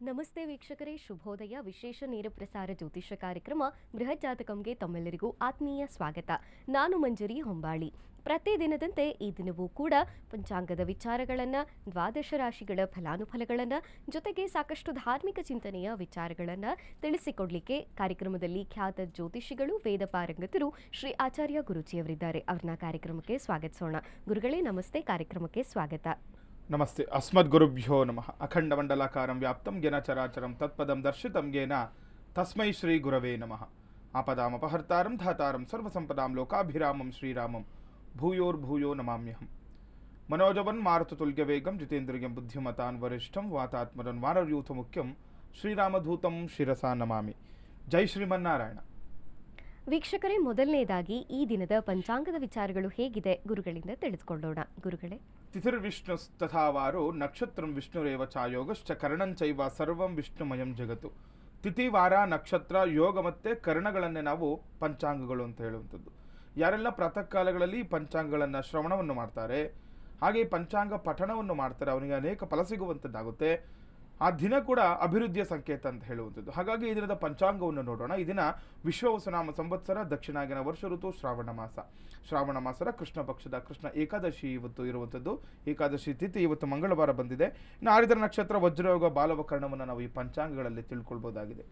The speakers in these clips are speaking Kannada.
ನಮಸ್ತೆ ವೀಕ್ಷಕರೇ, ಶುಭೋದಯ. ವಿಶೇಷ ನೇರ ಪ್ರಸಾರ ಜ್ಯೋತಿಷ್ಯ ಕಾರ್ಯಕ್ರಮ ಬೃಹತ್ ಜಾತಕಂಗೆ ತಮ್ಮೆಲ್ಲರಿಗೂ ಆತ್ಮೀಯ ಸ್ವಾಗತ. ನಾನು ಮಂಜರಿ ಹೊಂಬಾಳಿ. ಪ್ರತಿದಿನದಂತೆ ಈ ದಿನವೂ ಕೂಡ ಪಂಚಾಂಗದ ವಿಚಾರಗಳನ್ನು, ದ್ವಾದಶ ರಾಶಿಗಳ ಫಲಾನುಫಲಗಳನ್ನು, ಜೊತೆಗೆ ಸಾಕಷ್ಟು ಧಾರ್ಮಿಕ ಚಿಂತನೆಯ ವಿಚಾರಗಳನ್ನು ತಿಳಿಸಿಕೊಡ್ಲಿಕ್ಕೆ ಕಾರ್ಯಕ್ರಮದಲ್ಲಿ ಖ್ಯಾತ ಜ್ಯೋತಿಷಿಗಳು, ವೇದ ಪಾರಂಗತರು ಶ್ರೀ ಆಚಾರ್ಯ ಗುರೂಜಿಯವರಿದ್ದಾರೆ. ಅವ್ರನ್ನ ಕಾರ್ಯಕ್ರಮಕ್ಕೆ ಸ್ವಾಗತಿಸೋಣ. ಗುರುಗಳೇ ನಮಸ್ತೆ, ಕಾರ್ಯಕ್ರಮಕ್ಕೆ ಸ್ವಾಗತ. ನಮಸ್ತೆ. ಅಸ್ಮದ್ಗುರುಭ್ಯೋ ನಮಃ. ಅಖಂಡಮಂಡಲಾಕಾರಂ ವ್ಯಾಪ್ತಂ ಗೆನ ಚರಾಚರಂ ತತ್ಪದಂ ದರ್ಶಿತಂ ಗೆನ ತಸ್ಮೈ ಶ್ರೀ ಗುರವೇ ನಮಃ. ಆಪದಾಮಪಹರ್ತಾರಂ ಧಾತಾರಂ ಸರ್ವಸಂಪದಾಂ ಲೋಕಾಭಿರಾಮಂ ಶ್ರೀರಾಮಂ ಭೂಯೋರ್ಭೂಯೋ ನಮಾಮ್ಯಹಂ. ಮನೋಜವನ್ ಮಾರುತತುಲ್ಯವೇಗಂ ಜಿತೇಂದ್ರಿಯಂ ಬುದ್ಧಿಮತಾನ್ ವರಿಷ್ಠಂ ವಾತಾತ್ಮರನ್ ವಾನರ್ಯೂಥ ಮುಖ್ಯಂ ಶ್ರೀರಾಮಧೂತಂ ಶಿರಸಾ ನಮಾಮಿ. ಜೈ ಶ್ರೀಮನ್ನಾರಾಯಣ. ವೀಕ್ಷಕರೇ, ಮೊದಲನೇದಾಗಿ ಈ ದಿನದ ಪಂಚಾಂಗದ ವಿಚಾರಗಳು ಹೇಗಿದೆ ಗುರುಗಳಿಂದ ತಿಳಿದುಕೊಳ್ಳೋಣ. ಗುರುಗಳೇ, ತಿಥಿರ್ವಿಷ್ಣು ತಥಾವಾರು ನಕ್ಷತ್ರಂ ವಿಷ್ಣುರೇವ ಚಾಯೋಗಶ್ಚ ಕರ್ಣಂಚೈವ ಸರ್ವಂ ವಿಷ್ಣುಮಯಂ ಜಗತ್ತು. ತಿಥಿ, ವಾರ, ನಕ್ಷತ್ರ, ಯೋಗ ಮತ್ತು ಕರ್ಣಗಳನ್ನೇ ನಾವು ಪಂಚಾಂಗಗಳು ಅಂತ ಹೇಳುವಂಥದ್ದು. ಯಾರೆಲ್ಲ ಪ್ರಾತಃ ಕಾಲಗಳಲ್ಲಿ ಪಂಚಾಂಗಗಳನ್ನು ಶ್ರವಣವನ್ನು ಮಾಡ್ತಾರೆ, ಹಾಗೆ ಪಂಚಾಂಗ ಪಠಣವನ್ನು ಮಾಡ್ತಾರೆ, ಅವನಿಗೆ ಅನೇಕ ಫಲ ಸಿಗುವಂಥದ್ದಾಗುತ್ತೆ. ಆ ದಿನ ಕೂಡ ಅಭಿವೃದ್ಧಿಯ ಸಂಕೇತ ಅಂತ ಹೇಳುವಂಥದ್ದು. ಹಾಗಾಗಿ ಈ ದಿನದ ಪಂಚಾಂಗವನ್ನು ನೋಡೋಣ. ಈ ದಿನ ವಿಶ್ವವಸುನಾಮ ಸಂವತ್ಸರ, ದಕ್ಷಿಣಾಯನ ವರ್ಷ ಋತು, ಶ್ರಾವಣ ಮಾಸ. ಶ್ರಾವಣ ಮಾಸದ ಕೃಷ್ಣ ಪಕ್ಷದ ಕೃಷ್ಣ ಏಕಾದಶಿ ಇವತ್ತು ಇರುವಂಥದ್ದು. ಏಕಾದಶಿ ತಿಥಿ ಇವತ್ತು ಮಂಗಳವಾರ ಬಂದಿದೆ. ಇನ್ನು ಆರಿದ್ರ ನಕ್ಷತ್ರ, ವಜ್ರಯೋಗ, ಬಾಲವಕರ್ಣವನ್ನು ನಾವು ಈ ಪಂಚಾಂಗಗಳಲ್ಲಿ ತಿಳ್ಕೊಳ್ಬೋದಾಗಿದೆ.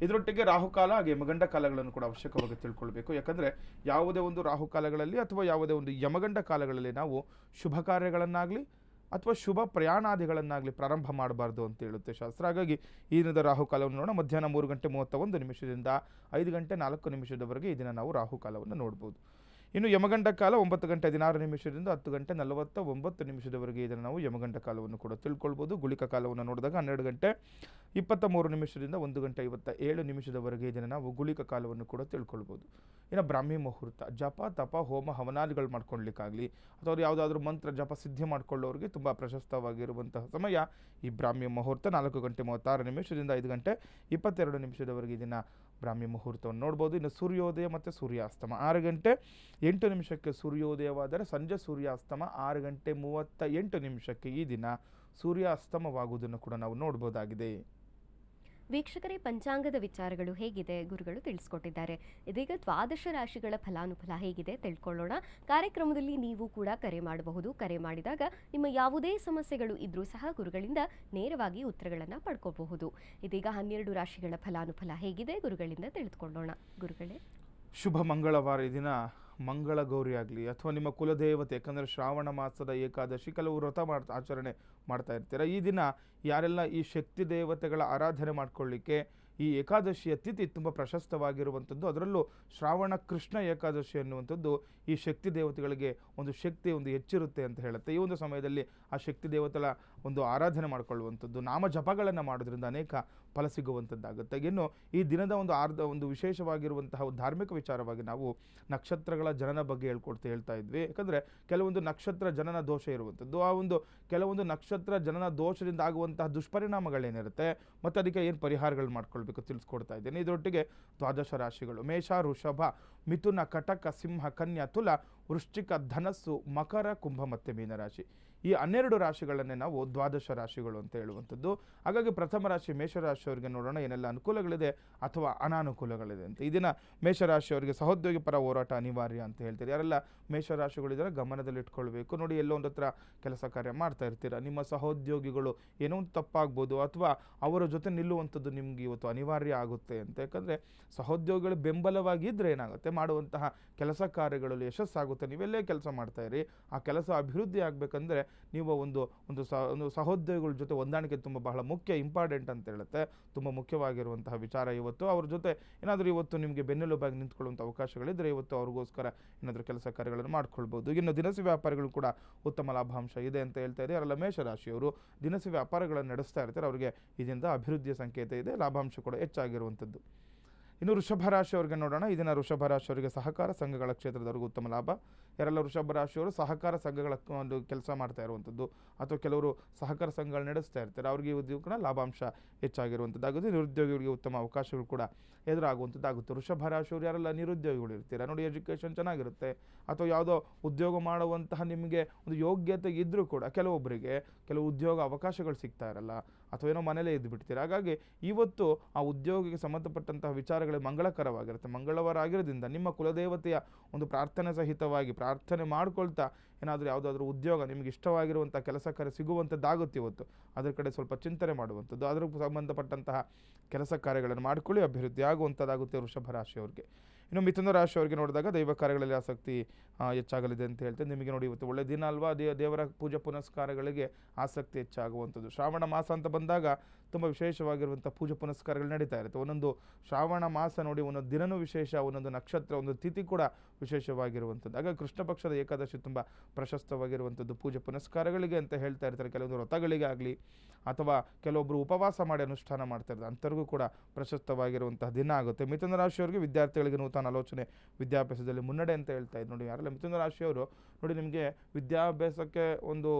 ಇದರೊಟ್ಟಿಗೆ ರಾಹುಕಾಲ ಹಾಗೆ ಯಮಗಂಡ ಕಾಲಗಳನ್ನು ಕೂಡ ಅವಶ್ಯಕವಾಗಿ ತಿಳ್ಕೊಳ್ಬೇಕು. ಯಾಕಂದರೆ ಯಾವುದೇ ಒಂದು ರಾಹುಕಾಲಗಳಲ್ಲಿ ಅಥವಾ ಯಾವುದೇ ಒಂದು ಯಮಗಂಡ ಕಾಲಗಳಲ್ಲಿ ನಾವು ಶುಭ ಕಾರ್ಯಗಳನ್ನಾಗಲಿ ಅಥವಾ ಶುಭ ಪ್ರಯಾಣಾದಿಗಳನ್ನಾಗಲಿ ಪ್ರಾರಂಭ ಮಾಡಬಾರ್ದು ಅಂತ ಹೇಳುತ್ತೆ ಶಾಸ್ತ್ರ. ಹಾಗಾಗಿ ಈ ದಿನದ ರಾಹುಕಾಲವನ್ನು ನೋಡೋಣ. ಮಧ್ಯಾಹ್ನ 3:31 5 ಗಂಟೆ 4 ಈ ದಿನ ನಾವು ರಾಹುಕಾಲವನ್ನು ನೋಡ್ಬೋದು. ಇನ್ನು ಯಮಗಂಡ ಕಾಲ 9:16 10 ಗಂಟೆ 49 ಇದನ್ನು ನಾವು ಯಮಗಂಡ ಕಾಲವನ್ನು ಕೂಡ ತಿಳ್ಕೊಳ್ಬೋದು. ಗುಳಿಕ ಕಾಲವನ್ನು ನೋಡಿದಾಗ 12:23 1:57 ಇದನ್ನು ನಾವು ಗುಳಿಕ ಕಾಲವನ್ನು ಕೂಡ ತಿಳ್ಕೊಳ್ಬೋದು. ಇನ್ನು ಬ್ರಾಹ್ಮಿ ಮುಹೂರ್ತ, ಜಪ ತಪ ಹೋಮ ಹವನಾದಿಗಳು ಮಾಡ್ಕೊಳ್ಲಿಕ್ಕಾಗಲಿ ಅಥವಾ ಯಾವುದಾದ್ರೂ ಮಂತ್ರ ಜಪ ಸಿದ್ಧಿ ಮಾಡ್ಕೊಳ್ಳೋರಿಗೆ ತುಂಬ ಪ್ರಶಸ್ತವಾಗಿರುವಂತಹ ಸಮಯ ಈ ಬ್ರಾಹ್ಮಿ ಮುಹೂರ್ತ. 4:36 5:22 ಇದನ್ನು ಬ್ರಾಹ್ಮಿ ಮುಹೂರ್ತವನ್ನು ನೋಡ್ಬೋದು. ಇನ್ನು ಸೂರ್ಯೋದಯ ಮತ್ತು ಸೂರ್ಯಾಸ್ತಮ 6:08 ಸೂರ್ಯೋದಯವಾದರೆ ಸಂಜೆ ಸೂರ್ಯಾಸ್ತಮ 6:38 ಈ ದಿನ ಸೂರ್ಯಾಸ್ತಮವಾಗುವುದನ್ನು ಕೂಡ ನಾವು ನೋಡ್ಬೋದಾಗಿದೆ. ವೀಕ್ಷಕರೇ, ಪಂಚಾಂಗದ ವಿಚಾರಗಳು ಹೇಗಿದೆ ಗುರುಗಳು ತಿಳಿಸ್ಕೊಟ್ಟಿದ್ದಾರೆ. ಇದೀಗ ದ್ವಾದಶ ರಾಶಿಗಳ ಫಲಾನುಫಲ ಹೇಗಿದೆ ತಿಳ್ಕೊಳ್ಳೋಣ. ಕಾರ್ಯಕ್ರಮದಲ್ಲಿ ನೀವು ಕೂಡ ಕರೆ ಮಾಡಬಹುದು. ಕರೆ ಮಾಡಿದಾಗ ನಿಮ್ಮ ಯಾವುದೇ ಸಮಸ್ಯೆಗಳು ಇದ್ರೂ ಸಹ ಗುರುಗಳಿಂದ ನೇರವಾಗಿ ಉತ್ತರಗಳನ್ನು ಪಡ್ಕೋಬಹುದು. ಇದೀಗ 12 ರಾಶಿಗಳ ಫಲಾನುಫಲ ಹೇಗಿದೆ ಗುರುಗಳಿಂದ ತಿಳಿದುಕೊಳ್ಳೋಣ. ಗುರುಗಳೇ, ಶುಭ ಮಂಗಳವಾರ. ಈ ದಿನ ಮಂಗಳ ಗೌರಿ ಆಗಲಿ ಅಥವಾ ನಿಮ್ಮ ಕುಲದೇವತೆ, ಯಾಕಂದರೆ ಶ್ರಾವಣ ಮಾಸದ ಏಕಾದಶಿ ಕೆಲವು ವ್ರತ ಆಚರಣೆ ಮಾಡ್ತಾ ಇರ್ತೀರ. ಈ ದಿನ ಯಾರೆಲ್ಲ ಈ ಶಕ್ತಿ ದೇವತೆಗಳ ಆರಾಧನೆ ಮಾಡ್ಕೊಳ್ಳಿಕ್ಕೆ ಈ ಏಕಾದಶಿಯ ತಿಥಿ ತುಂಬ ಪ್ರಶಸ್ತವಾಗಿರುವಂಥದ್ದು. ಅದರಲ್ಲೂ ಶ್ರಾವಣ ಕೃಷ್ಣ ಏಕಾದಶಿ ಅನ್ನುವಂಥದ್ದು ಈ ಶಕ್ತಿ ದೇವತೆಗಳಿಗೆ ಒಂದು ಶಕ್ತಿ ಹೆಚ್ಚಿರುತ್ತೆ ಅಂತ ಹೇಳುತ್ತೆ. ಈ ಒಂದು ಸಮಯದಲ್ಲಿ ಆ ಶಕ್ತಿ ದೇವತೆಗಳ ಒಂದು ಆರಾಧನೆ ಮಾಡಿಕೊಳ್ಳುವಂಥದ್ದು, ನಾಮ ಜಪಗಳನ್ನು ಮಾಡೋದ್ರಿಂದ ಅನೇಕ ಫಲ ಸಿಗುವಂಥದ್ದಾಗುತ್ತೆ. ಇನ್ನು ಈ ದಿನದ ಒಂದು ವಿಶೇಷವಾಗಿರುವಂತಹ ಧಾರ್ಮಿಕ ವಿಚಾರವಾಗಿ ನಾವು ನಕ್ಷತ್ರಗಳ ಜನನ ಬಗ್ಗೆ ಹೇಳ್ತಾ ಇದ್ವಿ. ಯಾಕಂದರೆ ಕೆಲವೊಂದು ನಕ್ಷತ್ರ ಜನನ ದೋಷ ಇರುವಂಥದ್ದು, ಕೆಲವೊಂದು ನಕ್ಷತ್ರ ಜನನ ದೋಷದಿಂದ ಆಗುವಂತಹ ದುಷ್ಪರಿಣಾಮಗಳೇನಿರುತ್ತೆ ಮತ್ತು ಅದಕ್ಕೆ ಏನು ಪರಿಹಾರಗಳು ಮಾಡ್ಕೊಳ್ಬೇಕು ತಿಳಿಸ್ಕೊಡ್ತಾ ಇದ್ದೇನೆ. ಇದರೊಟ್ಟಿಗೆ ದ್ವಾದಶ ರಾಶಿಗಳು ಮೇಷ, ವೃಷಭ, ಮಿಥುನ, ಕಟಕ, ಸಿಂಹ, ಕನ್ಯಾ, ತುಲ, ವೃಶ್ಚಿಕ, ಧನಸ್ಸು, ಮಕರ, ಕುಂಭ ಮತ್ತು ಮೀನರಾಶಿ. ಈ 12 ರಾಶಿಗಳನ್ನೇ ನಾವು ದ್ವಾದಶ ರಾಶಿಗಳು ಅಂತ ಹೇಳುವಂಥದ್ದು. ಹಾಗಾಗಿ ಪ್ರಥಮ ರಾಶಿ ಮೇಷರಾಶಿಯವರಿಗೆ ನೋಡೋಣ ಏನೆಲ್ಲ ಅನುಕೂಲಗಳಿದೆ ಅಥವಾ ಅನಾನುಕೂಲಗಳಿದೆ ಅಂತ. ಈ ದಿನ ಮೇಷರಾಶಿಯವರಿಗೆ ಸಹೋದ್ಯೋಗಿ ಪರ ಹೋರಾಟ ಅನಿವಾರ್ಯ ಅಂತ ಹೇಳ್ತಾರೆ. ಯಾರೆಲ್ಲ ಮೇಷರಾಶಿಗಳಿದ್ದಾರೆ ಗಮನದಲ್ಲಿ ಇಟ್ಕೊಳ್ಬೇಕು. ನೋಡಿ, ಎಲ್ಲೋ ಒಂದು ಹತ್ರ ಕೆಲಸ ಕಾರ್ಯ ಮಾಡ್ತಾ ಇರ್ತೀರ, ನಿಮ್ಮ ಸಹೋದ್ಯೋಗಿಗಳು ಏನೋ ಒಂದು ತಪ್ಪಾಗ್ಬೋದು ಅಥವಾ ಅವರ ಜೊತೆ ನಿಲ್ಲುವಂಥದ್ದು ನಿಮ್ಗೆ ಇವತ್ತು ಅನಿವಾರ್ಯ ಆಗುತ್ತೆ ಅಂತ. ಯಾಕಂದರೆ ಸಹೋದ್ಯೋಗಿಗಳು ಬೆಂಬಲವಾಗಿದ್ದರೆ ಏನಾಗುತ್ತೆ, ಮಾಡುವಂತಹ ಕೆಲಸ ಕಾರ್ಯಗಳಲ್ಲಿ ಯಶಸ್ಸಾಗುತ್ತೆ. ನೀವೆಲ್ಲೇ ಕೆಲಸ ಮಾಡ್ತಾ ಇರಿ, ಆ ಕೆಲಸ ಅಭಿವೃದ್ಧಿ ಆಗಬೇಕಂದ್ರೆ ನೀವು ಒಂದು ಸಹೋದ್ಯೋಗಿಗಳ ಜೊತೆ ಹೊಂದಾಣಿಕೆ ತುಂಬ ಬಹಳ ಮುಖ್ಯ, ಇಂಪಾರ್ಟೆಂಟ್ ಅಂತ ಹೇಳುತ್ತೆ. ತುಂಬ ಮುಖ್ಯವಾಗಿರುವಂತಹ ವಿಚಾರ ಇವತ್ತು. ಅವ್ರ ಜೊತೆ ಏನಾದರೂ ಇವತ್ತು ನಿಮಗೆ ಬೆನ್ನೆಲುಬಾಗಿ ನಿಂತ್ಕೊಳ್ಳುವಂಥ ಅವಕಾಶಗಳಿದ್ದರೆ ಇವತ್ತು ಅವ್ರಿಗೋಸ್ಕರ ಏನಾದರೂ ಕೆಲಸ ಕಾರ್ಯಗಳನ್ನು ಮಾಡ್ಕೊಳ್ಬೋದು. ಇನ್ನು ದಿನಸಿ ವ್ಯಾಪಾರಿಗಳು ಕೂಡ ಉತ್ತಮ ಲಾಭಾಂಶ ಇದೆ ಅಂತ ಹೇಳ್ತಾ ಇದೆ. ಯಾರೆಲ್ಲ ಮೇಷರಾಶಿಯವರು ದಿನಸಿ ವ್ಯಾಪಾರಗಳನ್ನು ನಡೆಸ್ತಾ ಇರ್ತಾರೆ ಅವರಿಗೆ ಇದರಿಂದ ಅಭಿವೃದ್ಧಿಯ ಸಂಕೇತ ಇದೆ, ಲಾಭಾಂಶ ಕೂಡ ಹೆಚ್ಚಾಗಿರುವಂಥದ್ದು. ಇನ್ನು ವೃಷಭ ರಾಶಿಯವರಿಗೆ ನೋಡೋಣ. ಇದನ್ನು ವೃಷಭ ರಾಶಿಯವರಿಗೆ ಸಹಕಾರ ಸಂಘಗಳ ಕ್ಷೇತ್ರದವರೆಗೂ ಉತ್ತಮ ಲಾಭ. ಯಾರೆಲ್ಲ ವೃಷಭ ರಾಶಿಯವರು ಸಹಕಾರ ಸಂಘಗಳ ಒಂದು ಕೆಲಸ ಮಾಡ್ತಾ ಇರುವಂಥದ್ದು ಅಥವಾ ಕೆಲವರು ಸಹಕಾರ ಸಂಘಗಳು ನಡೆಸ್ತಾ ಇರ್ತಾರೆ, ಅವ್ರಿಗೆ ಉದ್ಯೋಗ ಕೂಡ ಲಾಭಾಂಶ ಹೆಚ್ಚಾಗಿರುವಂಥದ್ದಾಗುತ್ತೆ. ನಿರುದ್ಯೋಗಿಗಳಿಗೆ ಉತ್ತಮ ಅವಕಾಶಗಳು ಕೂಡ ಎದುರಾಗುವಂಥದ್ದಾಗುತ್ತೆ. ವೃಷಭ ರಾಶಿಯವರು ಯಾರೆಲ್ಲ ನಿರುದ್ಯೋಗಿಗಳು ಇರ್ತೀರ ನೋಡಿ, ಎಜುಕೇಷನ್ ಚೆನ್ನಾಗಿರುತ್ತೆ ಅಥವಾ ಯಾವುದೋ ಉದ್ಯೋಗ ಮಾಡುವಂತಹ ನಿಮಗೆ ಒಂದು ಯೋಗ್ಯತೆ ಇದ್ದರೂ ಕೂಡ ಕೆಲವೊಬ್ಬರಿಗೆ ಕೆಲವು ಉದ್ಯೋಗ ಅವಕಾಶಗಳು ಸಿಗ್ತಾ ಇರಲ್ಲ ಅಥವಾ ಏನೋ ಮನೇಲೇ ಇದ್ದು ಬಿಡ್ತೀರ. ಹಾಗಾಗಿ ಇವತ್ತು ಆ ಉದ್ಯೋಗಕ್ಕೆ ಸಂಬಂಧಪಟ್ಟಂತಹ ವಿಚಾರಗಳು ಮಂಗಳಕರವಾಗಿರುತ್ತೆ. ಮಂಗಳವಾರ ಆಗಿರೋದ್ರಿಂದ ನಿಮ್ಮ ಕುಲದೇವತೆಯ ಒಂದು ಪ್ರಾರ್ಥನೆ ಸಹಿತವಾಗಿ ಪ್ರಾರ್ಥನೆ ಮಾಡ್ಕೊಳ್ತಾ ಏನಾದರೂ ಯಾವುದಾದ್ರೂ ಉದ್ಯೋಗ ನಿಮಗೆ ಇಷ್ಟವಾಗಿರುವಂಥ ಕೆಲಸ ಕಾರ್ಯ ಸಿಗುವಂಥದ್ದಾಗುತ್ತೆ. ಇವತ್ತು ಅದರ ಕಡೆ ಸ್ವಲ್ಪ ಚಿಂತನೆ ಮಾಡುವಂಥದ್ದು, ಅದರ ಸಂಬಂಧಪಟ್ಟಂತಹ ಕೆಲಸ ಕಾರ್ಯಗಳನ್ನು ಮಾಡಿಕೊಳ್ಳಿ, ಅಭಿವೃದ್ಧಿ ಆಗುವಂಥದ್ದಾಗುತ್ತೆ ವೃಷಭ ರಾಶಿಯವರಿಗೆ. ಇನ್ನು ಮಿಥುನ ರಾಶಿಯವರಿಗೆ ನೋಡಿದಾಗ ದೈವ ಕಾರ್ಯಗಳಲ್ಲಿ ಆಸಕ್ತಿ ಹೆಚ್ಚಾಗಲಿದೆ ಅಂತ ಹೇಳ್ತೇನೆ. ನಿಮಗೆ ನೋಡಿ ಇವತ್ತು ಒಳ್ಳೆ ದಿನ ಅಲ್ವಾ, ದೇವರ ಪೂಜೆ ಪುನಸ್ಕಾರಗಳಿಗೆ ಆಸಕ್ತಿ ಹೆಚ್ಚಾಗುವಂಥದ್ದು. ಶ್ರಾವಣ ಮಾಸ ಅಂತ ಬಂದಾಗ ತುಂಬ ವಿಶೇಷವಾಗಿರುವಂಥ ಪೂಜೆ ಪುನಸ್ಕಾರಗಳು ನಡೀತಾ ಇರುತ್ತೆ. ಒಂದೊಂದು ಶ್ರಾವಣ ಮಾಸ ನೋಡಿ ಒಂದೊಂದು ದಿನವೂ ವಿಶೇಷ, ಒಂದೊಂದು ನಕ್ಷತ್ರ, ಒಂದು ತಿಥಿ ಕೂಡ ವಿಶೇಷವಾಗಿರುವಂಥದ್ದು. ಹಾಗಾಗಿ ಕೃಷ್ಣ ಪಕ್ಷದ ಏಕಾದಶಿ ತುಂಬ ಪ್ರಶಸ್ತವಾಗಿರುವಂಥದ್ದು ಪೂಜೆ ಪುನಸ್ಕಾರಗಳಿಗೆ ಅಂತ ಹೇಳ್ತಾ ಇರ್ತಾರೆ. ಕೆಲವೊಂದು ವ್ರತಗಳಿಗೆ ಆಗಲಿ ಅಥವಾ ಕೆಲವೊಬ್ಬರು ಉಪವಾಸ ಮಾಡಿ ಅನುಷ್ಠಾನ ಮಾಡ್ತಾ ಇರ್ತಾರೆ, ಅಂಥವ್ರಿಗೂ ಕೂಡ ಪ್ರಶಸ್ತವಾಗಿರುವಂತಹ ದಿನ ಆಗುತ್ತೆ. ಮಿಥುನ ರಾಶಿಯವರಿಗೆ ವಿದ್ಯಾರ್ಥಿಗಳಿಗೆ ನೂತನ ಆಲೋಚನೆ, ವಿದ್ಯಾಭ್ಯಾಸದಲ್ಲಿ ಮುನ್ನಡೆ ಅಂತ ಹೇಳ್ತಾ ಇದ್ದು ನೋಡಿ. ಯಾರೆಲ್ಲ ಮಿಥುನ ರಾಶಿಯವರು ನೋಡಿ ನಿಮಗೆ ವಿದ್ಯಾಭ್ಯಾಸಕ್ಕೆ ಒಂದು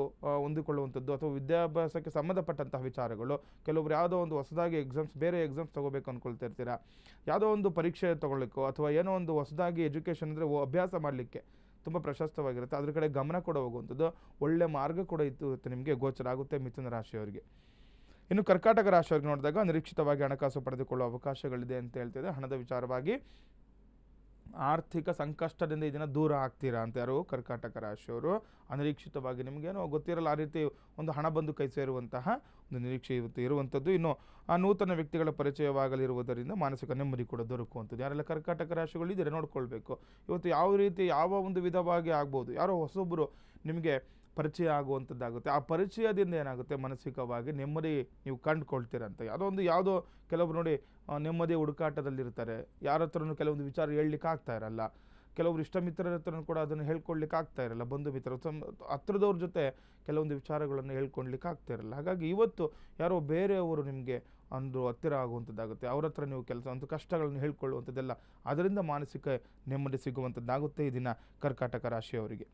ಹೊಂದಿಕೊಳ್ಳುವಂಥದ್ದು ಅಥವಾ ವಿದ್ಯಾಭ್ಯಾಸಕ್ಕೆ ಸಂಬಂಧಪಟ್ಟಂತಹ ವಿಚಾರಗಳು, ಕೆಲವೊಬ್ರು ಯಾವುದೋ ಒಂದು ಹೊಸದಾಗಿ ಬೇರೆ ಎಕ್ಸಾಮ್ಸ್ ತೊಗೋಬೇಕು ಅಂದ್ಕೊಳ್ತಾ ಇರ್ತೀರಾ, ಯಾವುದೋ ಒಂದು ಪರೀಕ್ಷೆ ತೊಗೊಳ್ಳಿಕ್ಕೋ ಅಥವಾ ಏನೋ ಒಂದು ಹೊಸದಾಗಿ ಎಜುಕೇಷನ್ ಅಂದರೆ ಅಭ್ಯಾಸ ಮಾಡಲಿಕ್ಕೆ ತುಂಬ ಪ್ರಶಸ್ತವಾಗಿರುತ್ತೆ. ಅದ್ರ ಕಡೆ ಗಮನ ಕೂಡ ಹೋಗುವಂಥದ್ದು, ಒಳ್ಳೆ ಮಾರ್ಗ ಕೂಡ ಇತ್ತು ನಿಮಗೆ ಗೋಚರ ಆಗುತ್ತೆ ಮಿಥುನ ರಾಶಿಯವರಿಗೆ. ಇನ್ನು ಕರ್ಕಾಟಕ ರಾಶಿಯವರಿಗೆ ನೋಡಿದಾಗ ನಿರೀಕ್ಷಿತವಾಗಿ ಹಣಕಾಸು ಪಡೆದುಕೊಳ್ಳುವ ಅವಕಾಶಗಳಿದೆ ಅಂತ ಹೇಳ್ತಿದೆ. ಹಣದ ವಿಚಾರವಾಗಿ ಆರ್ಥಿಕ ಸಂಕಷ್ಟದಿಂದ ಇದನ್ನು ದೂರ ಆಗ್ತೀರಾ ಅಂತ ಯಾರು ಕರ್ಕಾಟಕ ರಾಶಿಯವರು. ಅನಿರೀಕ್ಷಿತವಾಗಿ ನಿಮಗೇನೋ ಗೊತ್ತಿರಲ್ಲ, ಆ ರೀತಿ ಒಂದು ಹಣ ಬಂದು ಕೈ ಸೇರುವಂತಹ ಒಂದು ನಿರೀಕ್ಷೆ ಇವತ್ತು ಇರುವಂಥದ್ದು. ಇನ್ನು ಆ ನೂತನ ವ್ಯಕ್ತಿಗಳ ಪರಿಚಯವಾಗಲಿರುವುದರಿಂದ ಮಾನಸಿಕ ನೆಮ್ಮದಿ ಕೂಡ ದೊರಕುವಂಥದ್ದು. ಯಾರೆಲ್ಲ ಕರ್ಕಾಟಕ ರಾಶಿಗಳಿದ್ದರೆ ನೋಡ್ಕೊಳ್ಬೇಕು, ಇವತ್ತು ಯಾವ ರೀತಿ ಯಾವ ಒಂದು ವಿಧವಾಗಿ ಆಗ್ಬೋದು, ಯಾರೋ ಹೊಸೊಬ್ಬರು ನಿಮಗೆ ಪರಿಚಯ ಆಗುವಂಥದ್ದಾಗುತ್ತೆ. ಆ ಪರಿಚಯದಿಂದ ಏನಾಗುತ್ತೆ, ಮಾನಸಿಕವಾಗಿ ನೆಮ್ಮದಿ ನೀವು ಕಂಡುಕೊಳ್ತೀರಂತ. ಯಾವುದೋ ಕೆಲವೊಬ್ರು ನೋಡಿ ನೆಮ್ಮದಿ ಹುಡುಕಾಟದಲ್ಲಿರ್ತಾರೆ, ಯಾರ ಹತ್ರನೂ ಕೆಲವೊಂದು ವಿಚಾರ ಹೇಳಲಿಕ್ಕೆ ಆಗ್ತಾ ಇರಲ್ಲ, ಕೆಲವರು ಇಷ್ಟ ಮಿತ್ರರ ಹತ್ರನೂ ಕೂಡ ಅದನ್ನು ಹೇಳ್ಕೊಳ್ಲಿಕ್ಕೆ ಆಗ್ತಾ ಇರಲ್ಲ, ಬಂಧು ಮಿತ್ರರು ಹತ್ರದವ್ರ ಜೊತೆ ಕೆಲವೊಂದು ವಿಚಾರಗಳನ್ನು ಹೇಳ್ಕೊಳ್ಲಿಕ್ಕೆ ಆಗ್ತಾ ಇರಲ್ಲ. ಹಾಗಾಗಿ ಇವತ್ತು ಯಾರೋ ಬೇರೆಯವರು ನಿಮಗೆ ಒಂದು ಹತ್ತಿರ ಆಗುವಂಥದ್ದಾಗುತ್ತೆ, ಅವ್ರ ಹತ್ರ ನೀವು ಒಂದು ಕಷ್ಟಗಳನ್ನು ಹೇಳ್ಕೊಳ್ಳುವಂಥದ್ದೆಲ್ಲ, ಅದರಿಂದ ಮಾನಸಿಕ ನೆಮ್ಮದಿ ಸಿಗುವಂಥದ್ದಾಗುತ್ತೆ ಈ ದಿನ ಕರ್ಕಾಟಕ ರಾಶಿಯವರಿಗೆ.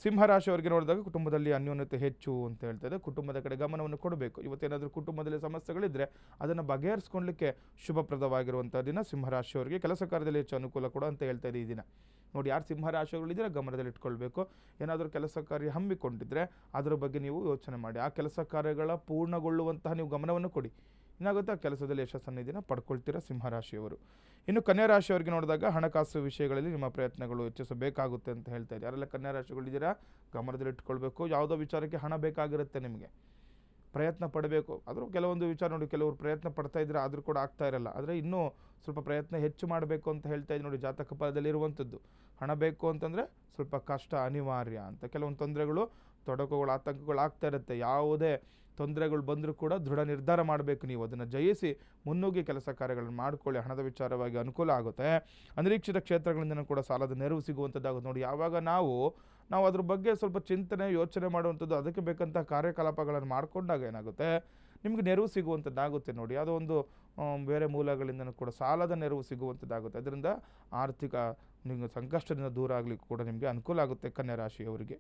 ಸಿಂಹ ರಾಶಿಯವರಿಗೆ ನೋಡಿದಾಗ ಕುಟುಂಬದಲ್ಲಿ ಅನ್ಯೋನ್ಯತೆ ಹೆಚ್ಚು ಅಂತ ಹೇಳ್ತದೆ. ಕುಟುಂಬದ ಕಡೆ ಗಮನವನ್ನು ಕೊಡಬೇಕು. ಇವತ್ತೇನಾದರೂ ಕುಟುಂಬದಲ್ಲಿ ಸಮಸ್ಯೆಗಳಿದ್ದರೆ ಅದನ್ನು ಬಗೆಹರಿಸ್ಕೊಳ್ಳಲಿಕ್ಕೆ ಶುಭಪ್ರದವಾಗಿರುವಂಥ ದಿನ ಸಿಂಹರಾಶಿಯವರಿಗೆ. ಕೆಲಸ ಕಾರ್ಯದಲ್ಲಿ ಹೆಚ್ಚು ಅನುಕೂಲ ಕೂಡ ಅಂತ ಹೇಳ್ತಾ ಇದೆ ಈ ದಿನ ನೋಡಿ. ಯಾರು ಸಿಂಹರಾಶಿಗಳಿದ್ದೀರ ಗಮನದಲ್ಲಿ ಇಟ್ಕೊಳ್ಬೇಕು. ಏನಾದರೂ ಕೆಲಸ ಕಾರ್ಯ ಹಮ್ಮಿಕೊಂಡಿದ್ರೆ ಅದರ ಬಗ್ಗೆ ನೀವು ಯೋಚನೆ ಮಾಡಿ, ಆ ಕೆಲಸ ಕಾರ್ಯಗಳ ಪೂರ್ಣಗೊಳ್ಳುವಂತಹ ನೀವು ಗಮನವನ್ನು ಕೊಡಿ. ಏನಾಗುತ್ತೆ, ಆ ಕೆಲಸದಲ್ಲಿ ಯಶಸ್ಸನ್ನು ದಿನ ಪಡ್ಕೊಳ್ತೀರಾ ಸಿಂಹರಾಶಿಯವರು. ಇನ್ನು ಕನ್ಯಾ ರಾಶಿಯವರಿಗೆ ನೋಡಿದಾಗ ಹಣಕಾಸು ವಿಷಯಗಳಲ್ಲಿ ನಿಮ್ಮ ಪ್ರಯತ್ನಗಳು ಹೆಚ್ಚಿಸಬೇಕಾಗುತ್ತೆ ಅಂತ ಹೇಳ್ತಾ ಇದ್ದಾರೆ. ಯಾರೆಲ್ಲ ಕನ್ಯಾ ರಾಶಿಗಳಿದ್ದೀರಾ ಗಮನದಲ್ಲಿ ಇಟ್ಕೊಳ್ಬೇಕು. ಯಾವುದೋ ವಿಚಾರಕ್ಕೆ ಹಣ ಬೇಕಾಗಿರುತ್ತೆ, ನಿಮಗೆ ಪ್ರಯತ್ನ ಪಡಬೇಕು. ಆದರೂ ಕೆಲವೊಂದು ವಿಚಾರ ನೋಡಿ, ಕೆಲವರು ಪ್ರಯತ್ನ ಪಡ್ತಾ ಇದ್ರೆ ಆದರೂ ಕೂಡ ಆಗ್ತಾ ಇರಲ್ಲ, ಆದರೆ ಇನ್ನೂ ಸ್ವಲ್ಪ ಪ್ರಯತ್ನ ಹೆಚ್ಚು ಮಾಡಬೇಕು ಅಂತ ಹೇಳ್ತಾ ಇದ್ದೀನಿ ನೋಡಿ. ಜಾತಕ ಫಲದಲ್ಲಿ ಇರುವಂಥದ್ದು ಹಣ ಬೇಕು ಅಂತಂದರೆ ಸ್ವಲ್ಪ ಕಷ್ಟ ಅನಿವಾರ್ಯ ಅಂತ. ಕೆಲವೊಂದು ತೊಂದರೆಗಳು, ತೊಡಕುಗಳು, ಆತಂಕಗಳು ಆಗ್ತಾ ಇರುತ್ತೆ. ಯಾವುದೇ ತೊಂದರೆಗಳು ಬಂದರೂ ಕೂಡ ದೃಢ ನಿರ್ಧಾರ ಮಾಡಬೇಕು, ನೀವು ಅದನ್ನು ಜಯಿಸಿ ಮುನ್ನುಗ್ಗಿ ಕೆಲಸ ಕಾರ್ಯಗಳನ್ನು ಮಾಡಿಕೊಳ್ಳಿ. ಹಣದ ವಿಚಾರವಾಗಿ ಅನುಕೂಲ ಆಗುತ್ತೆ. ಅನಿರೀಕ್ಷಿತ ಕ್ಷೇತ್ರಗಳಿಂದ ಕೂಡ ಸಾಲದ ನೆರವು ಸಿಗುವಂಥದ್ದಾಗುತ್ತೆ ನೋಡಿ. ಯಾವಾಗ ನಾವು ಅದ್ರ ಬಗ್ಗೆ ಸ್ವಲ್ಪ ಚಿಂತನೆ ಯೋಚನೆ ಮಾಡುವಂಥದ್ದು, ಅದಕ್ಕೆ ಬೇಕಂತ ಕಾರ್ಯಕಲಾಪಗಳನ್ನು ಮಾಡಿಕೊಂಡಾಗ ಏನಾಗುತ್ತೆ, ನಿಮಗೆ ನೆರವು ಸಿಗುವಂಥದ್ದಾಗುತ್ತೆ ನೋಡಿ. ಯಾವುದೋ ಒಂದು ಬೇರೆ ಮೂಲಗಳಿಂದ ಕೂಡ ಸಾಲದ ನೆರವು ಸಿಗುವಂಥದ್ದಾಗುತ್ತೆ. ಅದರಿಂದ ಆರ್ಥಿಕ ನಿಮಗೆ ಸಂಕಷ್ಟದಿಂದ ದೂರ ಆಗಲಿಕ್ಕೆ ಕೂಡ ನಿಮಗೆ ಅನುಕೂಲ ಆಗುತ್ತೆ ಕನ್ಯಾ ರಾಶಿಯವರಿಗೆ.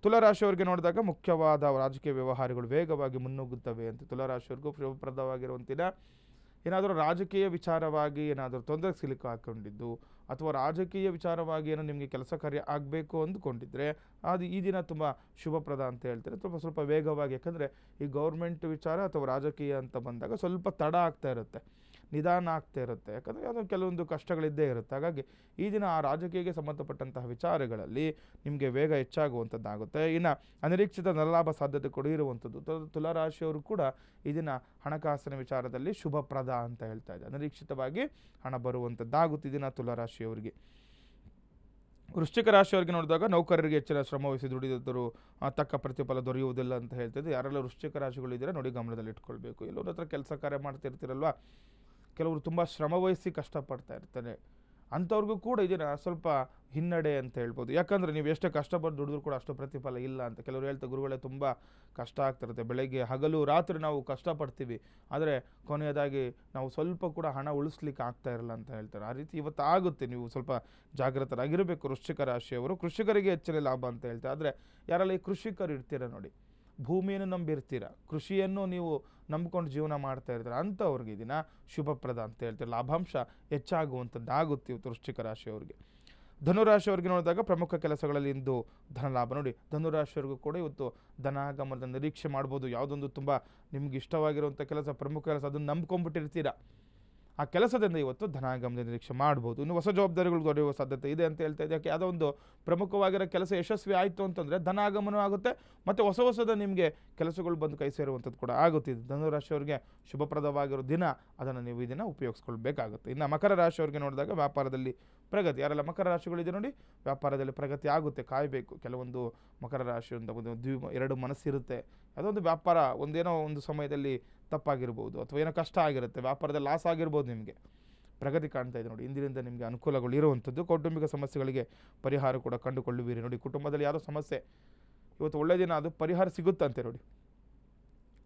ತುಲಾರಾಶಿಯವರಿಗೆ ನೋಡಿದಾಗ ಮುಖ್ಯವಾದ ರಾಜಕೀಯ ವ್ಯವಹಾರಗಳು ವೇಗವಾಗಿ ಮುನ್ನುಗ್ಗುತ್ತವೆ ಅಂತ. ತುಲಾರಾಶಿಯವರಿಗೂ ಶುಭಪ್ರದವಾಗಿರುವಂತಿನ ಏನಾದರೂ ರಾಜಕೀಯ ವಿಚಾರವಾಗಿ ಏನಾದರೂ ತೊಂದರೆ ಸಿಲುಕು ಹಾಕ್ಕೊಂಡಿದ್ದು ಅಥವಾ ರಾಜಕೀಯ ವಿಚಾರವಾಗಿ ಏನೋ ನಿಮಗೆ ಕೆಲಸ ಕಾರ್ಯ ಆಗಬೇಕು ಅಂದುಕೊಂಡಿದ್ರೆ ಅದು ಈ ದಿನ ತುಂಬ ಶುಭಪ್ರದ ಅಂತ ಹೇಳ್ತಾರೆ. ಸ್ವಲ್ಪ ವೇಗವಾಗಿ, ಯಾಕಂದರೆ ಈ ಗೌರ್ಮೆಂಟ್ ವಿಚಾರ ಅಥವಾ ರಾಜಕೀಯ ಅಂತ ಬಂದಾಗ ಸ್ವಲ್ಪ ತಡ ಆಗ್ತಾ ಇರುತ್ತೆ, ನಿಧಾನ ಆಗ್ತಾ ಇರುತ್ತೆ, ಯಾಕಂದರೆ ಯಾವುದೋ ಕೆಲವೊಂದು ಕಷ್ಟಗಳಿದ್ದೇ ಇರುತ್ತೆ. ಹಾಗಾಗಿ ಈ ದಿನ ಆ ರಾಜಕೀಯಕ್ಕೆ ಸಂಬಂಧಪಟ್ಟಂತಹ ವಿಚಾರಗಳಲ್ಲಿ ನಿಮಗೆ ವೇಗ ಹೆಚ್ಚಾಗುವಂಥದ್ದಾಗುತ್ತೆ. ಇನ್ನು ಅನಿರೀಕ್ಷಿತ ಧನಲಾಭ ಸಾಧ್ಯತೆ ಕೂಡ ಇರುವಂಥದ್ದು. ತುಲಾರಾಶಿಯವರು ಕೂಡ ಈ ದಿನ ಹಣಕಾಸಿನ ವಿಚಾರದಲ್ಲಿ ಶುಭಪ್ರದ ಅಂತ ಹೇಳ್ತಾ ಇದೆ. ಅನಿರೀಕ್ಷಿತವಾಗಿ ಹಣ ಬರುವಂಥದ್ದಾಗುತ್ತೆ ಈ ದಿನ ತುಲಾರಾಶಿಯವರಿಗೆ. ವೃಶ್ಚಿಕ ರಾಶಿಯವರಿಗೆ ನೋಡಿದಾಗ ನೌಕರರಿಗೆ ಹೆಚ್ಚಿನ ಶ್ರಮ ವಹಿಸಿ ದುಡಿದರೂ ತಕ್ಕ ಪ್ರತಿಫಲ ದೊರೆಯುವುದಿಲ್ಲ ಅಂತ ಹೇಳ್ತಿದೆ. ಯಾರೆಲ್ಲ ವೃಶ್ಚಿಕ ರಾಶಿಗಳಿದ್ದೀರಾ ನೋಡಿ ಗಮನದಲ್ಲಿ ಇಟ್ಕೊಳ್ಬೇಕು. ಎಲ್ಲರ ಹತ್ರ ಕೆಲಸ ಕಾರ್ಯ ಮಾಡ್ತಿರ್ತೀರಲ್ವ, ಕೆಲವರು ತುಂಬ ಶ್ರಮ ವಹಿಸಿ ಕಷ್ಟಪಡ್ತಾ ಇರ್ತಾರೆ. ಅಂಥವ್ರಿಗೂ ಕೂಡ ಇದನ್ನು ಸ್ವಲ್ಪ ಹಿನ್ನಡೆ ಅಂತ ಹೇಳ್ಬೋದು. ಯಾಕಂದರೆ ನೀವು ಎಷ್ಟೇ ಕಷ್ಟಪಟ್ಟು ದುಡಿದ್ರೂ ಕೂಡ ಅಷ್ಟು ಪ್ರತಿಫಲ ಇಲ್ಲ ಅಂತ. ಕೆಲವರು ಹೇಳ್ತಾರೆ, ಗುರುಗಳೇ ತುಂಬ ಕಷ್ಟ ಆಗ್ತಿರುತ್ತೆ, ಬೆಳಗ್ಗೆ ಹಗಲು ರಾತ್ರಿ ನಾವು ಕಷ್ಟಪಡ್ತೀವಿ, ಆದರೆ ಕೊನೆಯದಾಗಿ ನಾವು ಸ್ವಲ್ಪ ಕೂಡ ಹಣ ಉಳಿಸ್ಲಿಕ್ಕೆ ಆಗ್ತಾ ಇರಲ್ಲ ಅಂತ ಹೇಳ್ತಾರೆ. ಆ ರೀತಿ ಇವತ್ತು ಆಗುತ್ತೆ. ನೀವು ಸ್ವಲ್ಪ ಜಾಗೃತರಾಗಿರಬೇಕು ವೃಶ್ಚಿಕ ರಾಶಿಯವರು. ಕೃಷಿಕರಿಗೆ ಹೆಚ್ಚಿನ ಲಾಭ ಅಂತ ಹೇಳ್ತಾರೆ. ಆದರೆ ಯಾರೆಲ್ಲ ಈ ಕೃಷಿಕರು ಇರ್ತೀರ ನೋಡಿ, ಭೂಮಿಯನ್ನು ನಂಬಿರ್ತೀರ, ಕೃಷಿಯನ್ನು ನೀವು ನಂಬ್ಕೊಂಡು ಜೀವನ ಮಾಡ್ತಾ ಇರ್ತೀರ, ಅಂಥವ್ರಿಗೆ ದಿನ ಶುಭಪ್ರದ ಅಂತ ಹೇಳ್ತಾರೆ. ಲಾಭಾಂಶ ಹೆಚ್ಚಾಗುವಂಥದ್ದಾಗುತ್ತೆ ಇವತ್ತು ವೃಶ್ಚಿಕ ರಾಶಿಯವರಿಗೆ. ಧನುರಾಶಿಯವರಿಗೆ ನೋಡಿದಾಗ ಪ್ರಮುಖ ಕೆಲಸಗಳಲ್ಲಿ ಇಂದು ಧನಲಾಭ. ನೋಡಿ, ಧನುರಾಶಿಯವರಿಗೂ ಕೂಡ ಇವತ್ತು ಧನಾಗಮನದ ನಿರೀಕ್ಷೆ ಮಾಡ್ಬೋದು. ಯಾವುದೊಂದು ತುಂಬ ನಿಮ್ಗೆ ಇಷ್ಟವಾಗಿರುವಂಥ ಕೆಲಸ, ಪ್ರಮುಖ ಕೆಲಸ, ಅದನ್ನು ನಂಬ್ಕೊಂಡ್ಬಿಟ್ಟಿರ್ತೀರ, ಆ ಕೆಲಸದಿಂದ ಇವತ್ತು ಧನಾಗಮನದ ನಿರೀಕ್ಷೆ ಮಾಡ್ಬೋದು. ಇನ್ನು ಹೊಸ ಜವಾಬ್ದಾರಿಗಳು ದೊರೆಯುವ ಸಾಧ್ಯತೆ ಇದೆ ಅಂತ ಹೇಳ್ತಾ ಇದೆ. ಯಾವುದೋ ಒಂದು ಪ್ರಮುಖವಾಗಿರೋ ಕೆಲಸ ಯಶಸ್ವಿ ಆಯಿತು ಅಂತಂದರೆ ಧನಾಗಮನ ಆಗುತ್ತೆ, ಮತ್ತು ಹೊಸದ ನಿಮಗೆ ಕೆಲಸಗಳು ಬಂದು ಕೈ ಸೇರುವಂಥದ್ದು ಕೂಡ ಆಗುತ್ತೆ. ಧನುರಾಶಿಯವರಿಗೆ ಶುಭಪ್ರದವಾಗಿರೋ ದಿನ, ಅದನ್ನು ನೀವು ಈ ದಿನ ಉಪಯೋಗಿಸ್ಕೊಳ್ಬೇಕಾಗುತ್ತೆ. ಇನ್ನು ಮಕರ ರಾಶಿಯವರಿಗೆ ನೋಡಿದಾಗ ವ್ಯಾಪಾರದಲ್ಲಿ ಪ್ರಗತಿ. ಯಾರೆಲ್ಲ ಮಕರ ರಾಶಿಗಳಿದೆ ನೋಡಿ, ವ್ಯಾಪಾರದಲ್ಲಿ ಪ್ರಗತಿ ಆಗುತ್ತೆ, ಕಾಯಬೇಕು. ಕೆಲವೊಂದು ಮಕರ ರಾಶಿಯಿಂದ ಎರಡು ಮನಸ್ಸಿರುತ್ತೆ. ಅದೊಂದು ವ್ಯಾಪಾರ ಒಂದೇನೋ ಒಂದು ಸಮಯದಲ್ಲಿ ತಪ್ಪಾಗಿರ್ಬೋದು, ಅಥವಾ ಏನೋ ಕಷ್ಟ ಆಗಿರುತ್ತೆ, ವ್ಯಾಪಾರದಲ್ಲಿ ಲಾಸ್ ಆಗಿರ್ಬೋದು, ನಿಮಗೆ ಪ್ರಗತಿ ಕಾಣ್ತಾ ಇದೆ ನೋಡಿ. ಇಂದಿನಿಂದ ನಿಮಗೆ ಅನುಕೂಲಗಳು ಇರುವಂಥದ್ದು. ಕೌಟುಂಬಿಕ ಸಮಸ್ಯೆಗಳಿಗೆ ಪರಿಹಾರ ಕೂಡ ಕಂಡುಕೊಳ್ಳುವಿರಿ. ನೋಡಿ, ಕುಟುಂಬದಲ್ಲಿ ಯಾವುದೋ ಸಮಸ್ಯೆ, ಇವತ್ತು ಒಳ್ಳೆಯ ದಿನ, ಅದು ಪರಿಹಾರ ಸಿಗುತ್ತಂತೆ ನೋಡಿ.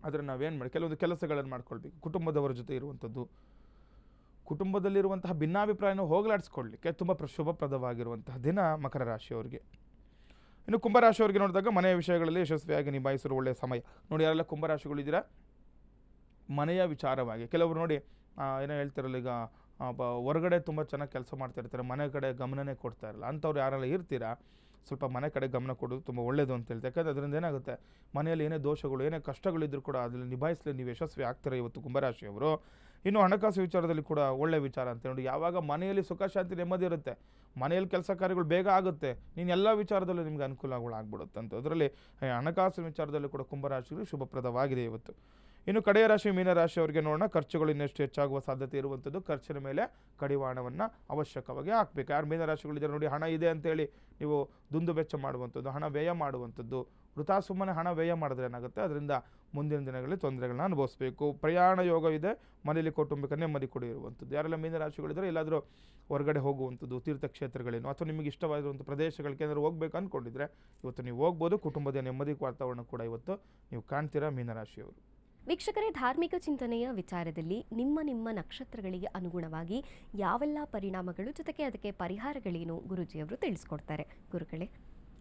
ಆದರೆ ನಾವೇನು ಮಾಡಿ, ಕೆಲವೊಂದು ಕೆಲಸಗಳನ್ನು ಮಾಡ್ಕೊಳ್ಬೇಕು. ಕುಟುಂಬದವರ ಜೊತೆ ಇರುವಂಥದ್ದು, ಕುಟುಂಬದಲ್ಲಿರುವಂತಹ ಭಿನ್ನಾಭಿಪ್ರಾಯನ ಹೋಗಲಾಡಿಸ್ಕೊಳ್ಳಿಕ್ಕೆ ತುಂಬ ಶುಭಪ್ರದವಾಗಿರುವಂತಹ ದಿನ ಮಕರ ರಾಶಿಯವರಿಗೆ. ಇನ್ನು ಕುಂಭರಾಶಿಯವರಿಗೆ ನೋಡಿದಾಗ ಮನೆಯ ವಿಷಯಗಳಲ್ಲಿ ಯಶಸ್ವಿಯಾಗಿ ನಿಭಾಯಿಸಲು ಒಳ್ಳೆಯ ಸಮಯ. ನೋಡಿ, ಯಾರೆಲ್ಲ ಕುಂಭರಾಶಿಗಳಿದ್ದೀರಾ, ಮನೆಯ ವಿಚಾರವಾಗಿ ಕೆಲವರು ನೋಡಿ ಏನೋ ಹೇಳ್ತಿರಲ್ಲ, ಈಗ ಹೊರಗಡೆ ತುಂಬ ಚೆನ್ನಾಗಿ ಕೆಲಸ ಮಾಡ್ತಿರ್ತಾರೆ, ಮನೆ ಕಡೆ ಗಮನನೇ ಕೊಡ್ತಾ ಇರಲ್ಲ. ಅಂಥವ್ರು ಯಾರೆಲ್ಲ ಇರ್ತೀರಾ, ಸ್ವಲ್ಪ ಮನೆ ಕಡೆ ಗಮನ ಕೊಡೋದು ತುಂಬ ಒಳ್ಳೆಯದು ಅಂತ ಹೇಳ್ತಾರೆ. ಯಾಕಂದರೆ ಅದರಿಂದ ಏನಾಗುತ್ತೆ, ಮನೆಯಲ್ಲಿ ಏನೇ ದೋಷಗಳು, ಏನೇ ಕಷ್ಟಗಳಿದ್ದರೂ ಕೂಡ ಅದರಲ್ಲಿ ನಿಭಾಯಿಸಲಿ ನೀವು ಯಶಸ್ವಿ ಆಗ್ತಾರೆ ಇವತ್ತು ಕುಂಭರಾಶಿಯವರು. ಇನ್ನು ಹಣಕಾಸು ವಿಚಾರದಲ್ಲಿ ಕೂಡ ಒಳ್ಳೆಯ ವಿಚಾರ ಅಂತ ನೋಡಿ. ಯಾವಾಗ ಮನೆಯಲ್ಲಿ ಸುಖ ಶಾಂತಿ ನೆಮ್ಮದಿ ಇರುತ್ತೆ, ಮನೆಯಲ್ಲಿ ಕೆಲಸ ಕಾರ್ಯಗಳು ಬೇಗ ಆಗುತ್ತೆ, ನೀನು ಎಲ್ಲ ವಿಚಾರದಲ್ಲೂ ನಿಮಗೆ ಅನುಕೂಲಗಳು ಆಗ್ಬಿಡುತ್ತೆ ಅಂತ. ಅದರಲ್ಲಿ ಹಣಕಾಸು ವಿಚಾರದಲ್ಲಿ ಕೂಡ ಕುಂಭರಾಶಿಗಳು ಶುಭಪ್ರದವಾಗಿದೆ ಇವತ್ತು. ಇನ್ನು ಕಡೆಯ ರಾಶಿ ಮೀನರಾಶಿಯವರಿಗೆ ನೋಡೋಣ. ಖರ್ಚುಗಳು ಇನ್ನಷ್ಟು ಹೆಚ್ಚಾಗುವ ಸಾಧ್ಯತೆ ಇರುವಂಥದ್ದು. ಖರ್ಚಿನ ಮೇಲೆ ಕಡಿವಾಣವನ್ನು ಅವಶ್ಯಕವಾಗಿ ಹಾಕಬೇಕು. ಯಾರು ಮೀನರಾಶಿಗಳಿದ್ದಾರೆ ನೋಡಿ, ಹಣ ಇದೆ ಅಂತೇಳಿ ನೀವು ದುಂದು ವೆಚ್ಚ ಮಾಡುವಂಥದ್ದು, ಹಣ ವ್ಯಯ ಮಾಡುವಂಥದ್ದು, ವೃಥಾ ಸುಮ್ಮನೆ ಹಣ ವ್ಯಯ ಮಾಡಿದ್ರೆ ಏನಾಗುತ್ತೆ, ಅದರಿಂದ ಮುಂದಿನ ದಿನಗಳಲ್ಲಿ ತೊಂದರೆಗಳನ್ನ ಅನುಭವಿಸಬೇಕು. ಪ್ರಯಾಣ ಯೋಗ ಇದೆ, ಮನೆಯಲ್ಲಿ ಕೌಟುಂಬಿಕ ನೆಮ್ಮದಿ ಕೂಡ ಇರುವಂಥದ್ದು. ಯಾರೆಲ್ಲ ಮೀನರಾಶಿಗಳಿದ್ದಾರೆ, ಎಲ್ಲಾದರೂ ಹೊರಗಡೆ ಹೋಗುವಂಥದ್ದು, ತೀರ್ಥಕ್ಷೇತ್ರಗಳೇನು, ಅಥವಾ ನಿಮಗೆ ಇಷ್ಟವಾಗಿರುವಂಥ ಪ್ರದೇಶಗಳಿಗೆ ಏನಾದರೂ ಹೋಗ್ಬೇಕು ಅಂದ್ಕೊಂಡಿದ್ರೆ ಇವತ್ತು ನೀವು ಹೋಗ್ಬೋದು. ಕುಟುಂಬದ ನೆಮ್ಮದಿ ವಾತಾವರಣ ಕೂಡ ಇವತ್ತು ನೀವು ಕಾಣ್ತೀರಾ ಮೀನರಾಶಿಯವರು. ವೀಕ್ಷಕರೇ, ಧಾರ್ಮಿಕ ಚಿಂತನೆಯ ವಿಚಾರದಲ್ಲಿ ನಿಮ್ಮ ನಕ್ಷತ್ರಗಳಿಗೆ ಅನುಗುಣವಾಗಿ ಯಾವೆಲ್ಲ ಪರಿಣಾಮಗಳು, ಜೊತೆಗೆ ಅದಕ್ಕೆ ಪರಿಹಾರಗಳೇನು ಗುರೂಜಿಯವರು ತಿಳಿಸ್ಕೊಡ್ತಾರೆ. ಗುರುಗಳೇ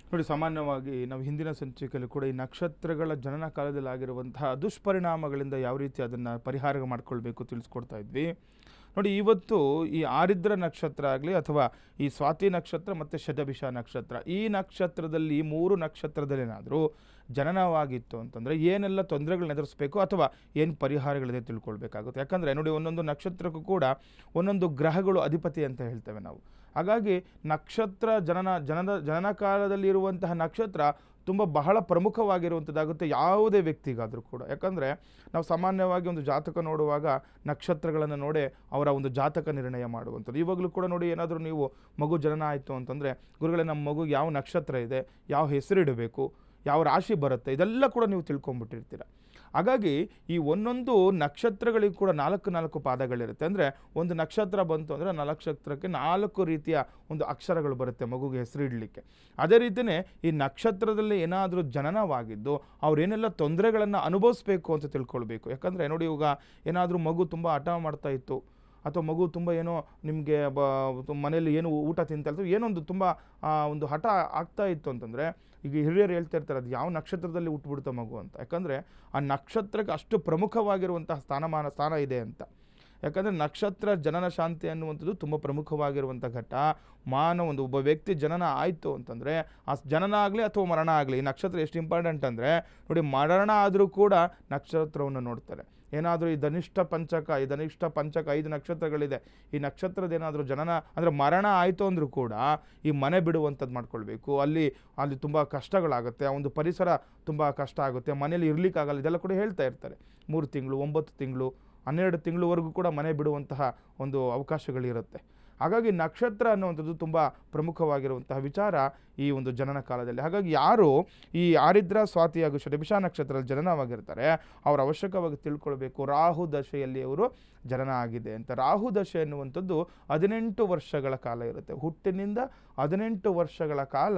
ನೋಡಿ, ಸಾಮಾನ್ಯವಾಗಿ ನಾವು ಹಿಂದಿನ ಸಂಚಿಕೆಯಲ್ಲಿ ಕೂಡ ಈ ನಕ್ಷತ್ರಗಳ ಜನನ ಕಾಲದಲ್ಲಿ ಆಗಿರುವಂತಹ ದುಷ್ಪರಿಣಾಮಗಳಿಂದ ಯಾವ ರೀತಿ ಅದನ್ನು ಪರಿಹಾರ ಮಾಡ್ಕೊಳ್ಬೇಕು ತಿಳಿಸ್ಕೊಡ್ತಾ ಇದ್ವಿ. ನೋಡಿ, ಇವತ್ತು ಈ ಆರಿದ್ರ ನಕ್ಷತ್ರ ಆಗಲಿ ಅಥವಾ ಈ ಸ್ವಾತಿ ನಕ್ಷತ್ರ ಮತ್ತು ಶತಭಿಷ ನಕ್ಷತ್ರ, ಈ ನಕ್ಷತ್ರದಲ್ಲಿ, ಈ ಮೂರು ನಕ್ಷತ್ರದಲ್ಲೇನಾದರೂ ಜನನವಾಗಿತ್ತು ಅಂತಂದರೆ ಏನೆಲ್ಲ ತೊಂದರೆಗಳನ್ನ ಎದುರಿಸಬೇಕು ಅಥವಾ ಏನು ಪರಿಹಾರಗಳಿದೆ ತಿಳ್ಕೊಳ್ಬೇಕಾಗುತ್ತೆ. ಯಾಕಂದರೆ ನೋಡಿ, ಒಂದೊಂದು ನಕ್ಷತ್ರಕ್ಕೂ ಕೂಡ ಒಂದೊಂದು ಗ್ರಹಗಳು ಅಧಿಪತಿ ಅಂತ ಹೇಳ್ತೇವೆ ನಾವು. ಹಾಗಾಗಿ ನಕ್ಷತ್ರ ಜನನ ಕಾಲದಲ್ಲಿ ಇರುವಂತಹ ನಕ್ಷತ್ರ ತುಂಬ ಬಹಳ ಪ್ರಮುಖವಾಗಿರುವಂಥದ್ದಾಗುತ್ತೆ ಯಾವುದೇ ವ್ಯಕ್ತಿಗಾದರೂ ಕೂಡ. ಯಾಕಂದರೆ ನಾವು ಸಾಮಾನ್ಯವಾಗಿ ಒಂದು ಜಾತಕ ನೋಡುವಾಗ ನಕ್ಷತ್ರಗಳನ್ನು ನೋಡೇ ಅವರ ಒಂದು ಜಾತಕ ನಿರ್ಣಯ ಮಾಡುವಂಥದ್ದು. ಇವಾಗಲೂ ಕೂಡ ನೋಡಿ, ಏನಾದರೂ ನೀವು ಮಗು ಜನನ ಆಯಿತು ಅಂತಂದರೆ, ಗುರುಗಳೇ ನಮ್ಮ ಮಗು ಯಾವ ನಕ್ಷತ್ರ ಇದೆ, ಯಾವ ಹೆಸರಿಡಬೇಕು, ಯಾವ ರಾಶಿ ಬರುತ್ತೆ, ಇದೆಲ್ಲ ಕೂಡ ನೀವು ತಿಳ್ಕೊಂಬಿಟ್ಟಿರ್ತೀರ. ಹಾಗಾಗಿ ಈ ಒಂದೊಂದು ನಕ್ಷತ್ರಗಳಿಗೂ ಕೂಡ 4 ಪಾದಗಳಿರುತ್ತೆ. ಅಂದರೆ ಒಂದು ನಕ್ಷತ್ರ ಬಂತು ಅಂದರೆ ನಕ್ಷತ್ರಕ್ಕೆ 4 ರೀತಿಯ ಒಂದು ಅಕ್ಷರಗಳು ಬರುತ್ತೆ ಮಗುಗೆ ಹೆಸರಿಡಲಿಕ್ಕೆ. ಅದೇ ರೀತಿಯೇ ಈ ನಕ್ಷತ್ರದಲ್ಲಿ ಏನಾದರೂ ಜನನವಾಗಿದ್ದು ಅವರೇನೆಲ್ಲ ತೊಂದರೆಗಳನ್ನು ಅನುಭವಿಸ್ಬೇಕು ಅಂತ ತಿಳ್ಕೊಳ್ಬೇಕು. ಯಾಕಂದರೆ ನೋಡಿ, ಇವಾಗ ಏನಾದರೂ ಮಗು ತುಂಬ ಹಠ ಮಾಡ್ತಾ ಇತ್ತು, ಅಥವಾ ಮಗು ತುಂಬ ಏನೋ ನಿಮಗೆ ಮನೆಯಲ್ಲಿ ಏನು ಊಟ ತಿಂತಾ ಇತ್ತು, ಏನೊಂದು ತುಂಬ ಒಂದು ಹಠ ಆಗ್ತಾ ಇತ್ತು ಅಂತಂದರೆ, ಈಗ ಹಿರಿಯರು ಹೇಳ್ತಾ ಇರ್ತಾರೆ ಅದು ಯಾವ ನಕ್ಷತ್ರದಲ್ಲಿ ಹುಟ್ಟುಬಿಡುತ್ತೆ ಮಗು ಅಂತ. ಯಾಕಂದರೆ ಆ ನಕ್ಷತ್ರಕ್ಕೆ ಅಷ್ಟು ಪ್ರಮುಖವಾಗಿರುವಂತಹ ಸ್ಥಾನ ಇದೆ ಅಂತ. ಯಾಕಂದರೆ ನಕ್ಷತ್ರ ಜನನ ಶಾಂತಿ ಅನ್ನುವಂಥದ್ದು ತುಂಬ ಪ್ರಮುಖವಾಗಿರುವಂಥ ಘಟ್ಟ. ಒಬ್ಬ ವ್ಯಕ್ತಿ ಜನನ ಆಯಿತು ಅಂತಂದರೆ, ಆ ಜನನ ಆಗಲಿ ಅಥವಾ ಮರಣ ಆಗಲಿ, ಈ ನಕ್ಷತ್ರ ಎಷ್ಟು ಇಂಪಾರ್ಟೆಂಟ್ ಅಂದರೆ ನೋಡಿ, ಮರಣ ಆದರೂ ಕೂಡ ನಕ್ಷತ್ರವನ್ನು ನೋಡ್ತಾರೆ. ಏನಾದರೂ ಈ ಧನಿಷ್ಠ ಪಂಚಕ 5 ನಕ್ಷತ್ರಗಳಿದೆ, ಈ ನಕ್ಷತ್ರದ ಏನಾದರೂ ಜನನ ಅಂದರೆ ಮರಣ ಆಯಿತು ಅಂದರೂ ಕೂಡ ಈ ಮನೆ ಬಿಡುವಂಥದ್ದು ಮಾಡ್ಕೊಳ್ಬೇಕು. ಅಲ್ಲಿ ತುಂಬ ಕಷ್ಟಗಳಾಗುತ್ತೆ, ಆ ಒಂದು ಪರಿಸರ ತುಂಬ ಕಷ್ಟ ಆಗುತ್ತೆ, ಮನೇಲಿ ಇರಲಿಕ್ಕಾಗಲ್ಲ, ಇದೆಲ್ಲ ಕೂಡ ಹೇಳ್ತಾ ಇರ್ತಾರೆ. 3 ತಿಂಗಳು, 9 ತಿಂಗಳು, 12 ತಿಂಗಳವರೆಗೂ ಕೂಡ ಮನೆ ಬಿಡುವಂತಹ ಒಂದು ಅವಕಾಶಗಳಿರುತ್ತೆ. ಹಾಗಾಗಿ ನಕ್ಷತ್ರ ಅನ್ನುವಂಥದ್ದು ತುಂಬ ಪ್ರಮುಖವಾಗಿರುವಂತಹ ವಿಚಾರ. ಈ ಒಂದು ಜನನ ಕಾಲದಲ್ಲಿ. ಹಾಗಾಗಿ ಯಾರು ಈ ಆರಿದ್ರ ಸ್ವಾತಿ ಹಾಗೂ ಶತಭಿಷ ನಕ್ಷತ್ರದಲ್ಲಿ ಜನನವಾಗಿರ್ತಾರೆ ಅವರು ಅವಶ್ಯಕವಾಗಿ ತಿಳ್ಕೊಳ್ಬೇಕು ರಾಹು ದಶೆಯಲ್ಲಿ ಅವರು ಜನನ ಆಗಿದೆ ಅಂತ. ರಾಹು ದಶೆ ಎನ್ನುವಂಥದ್ದು 18 ವರ್ಷಗಳ ಕಾಲ ಇರುತ್ತೆ. ಹುಟ್ಟಿನಿಂದ 18 ವರ್ಷಗಳ ಕಾಲ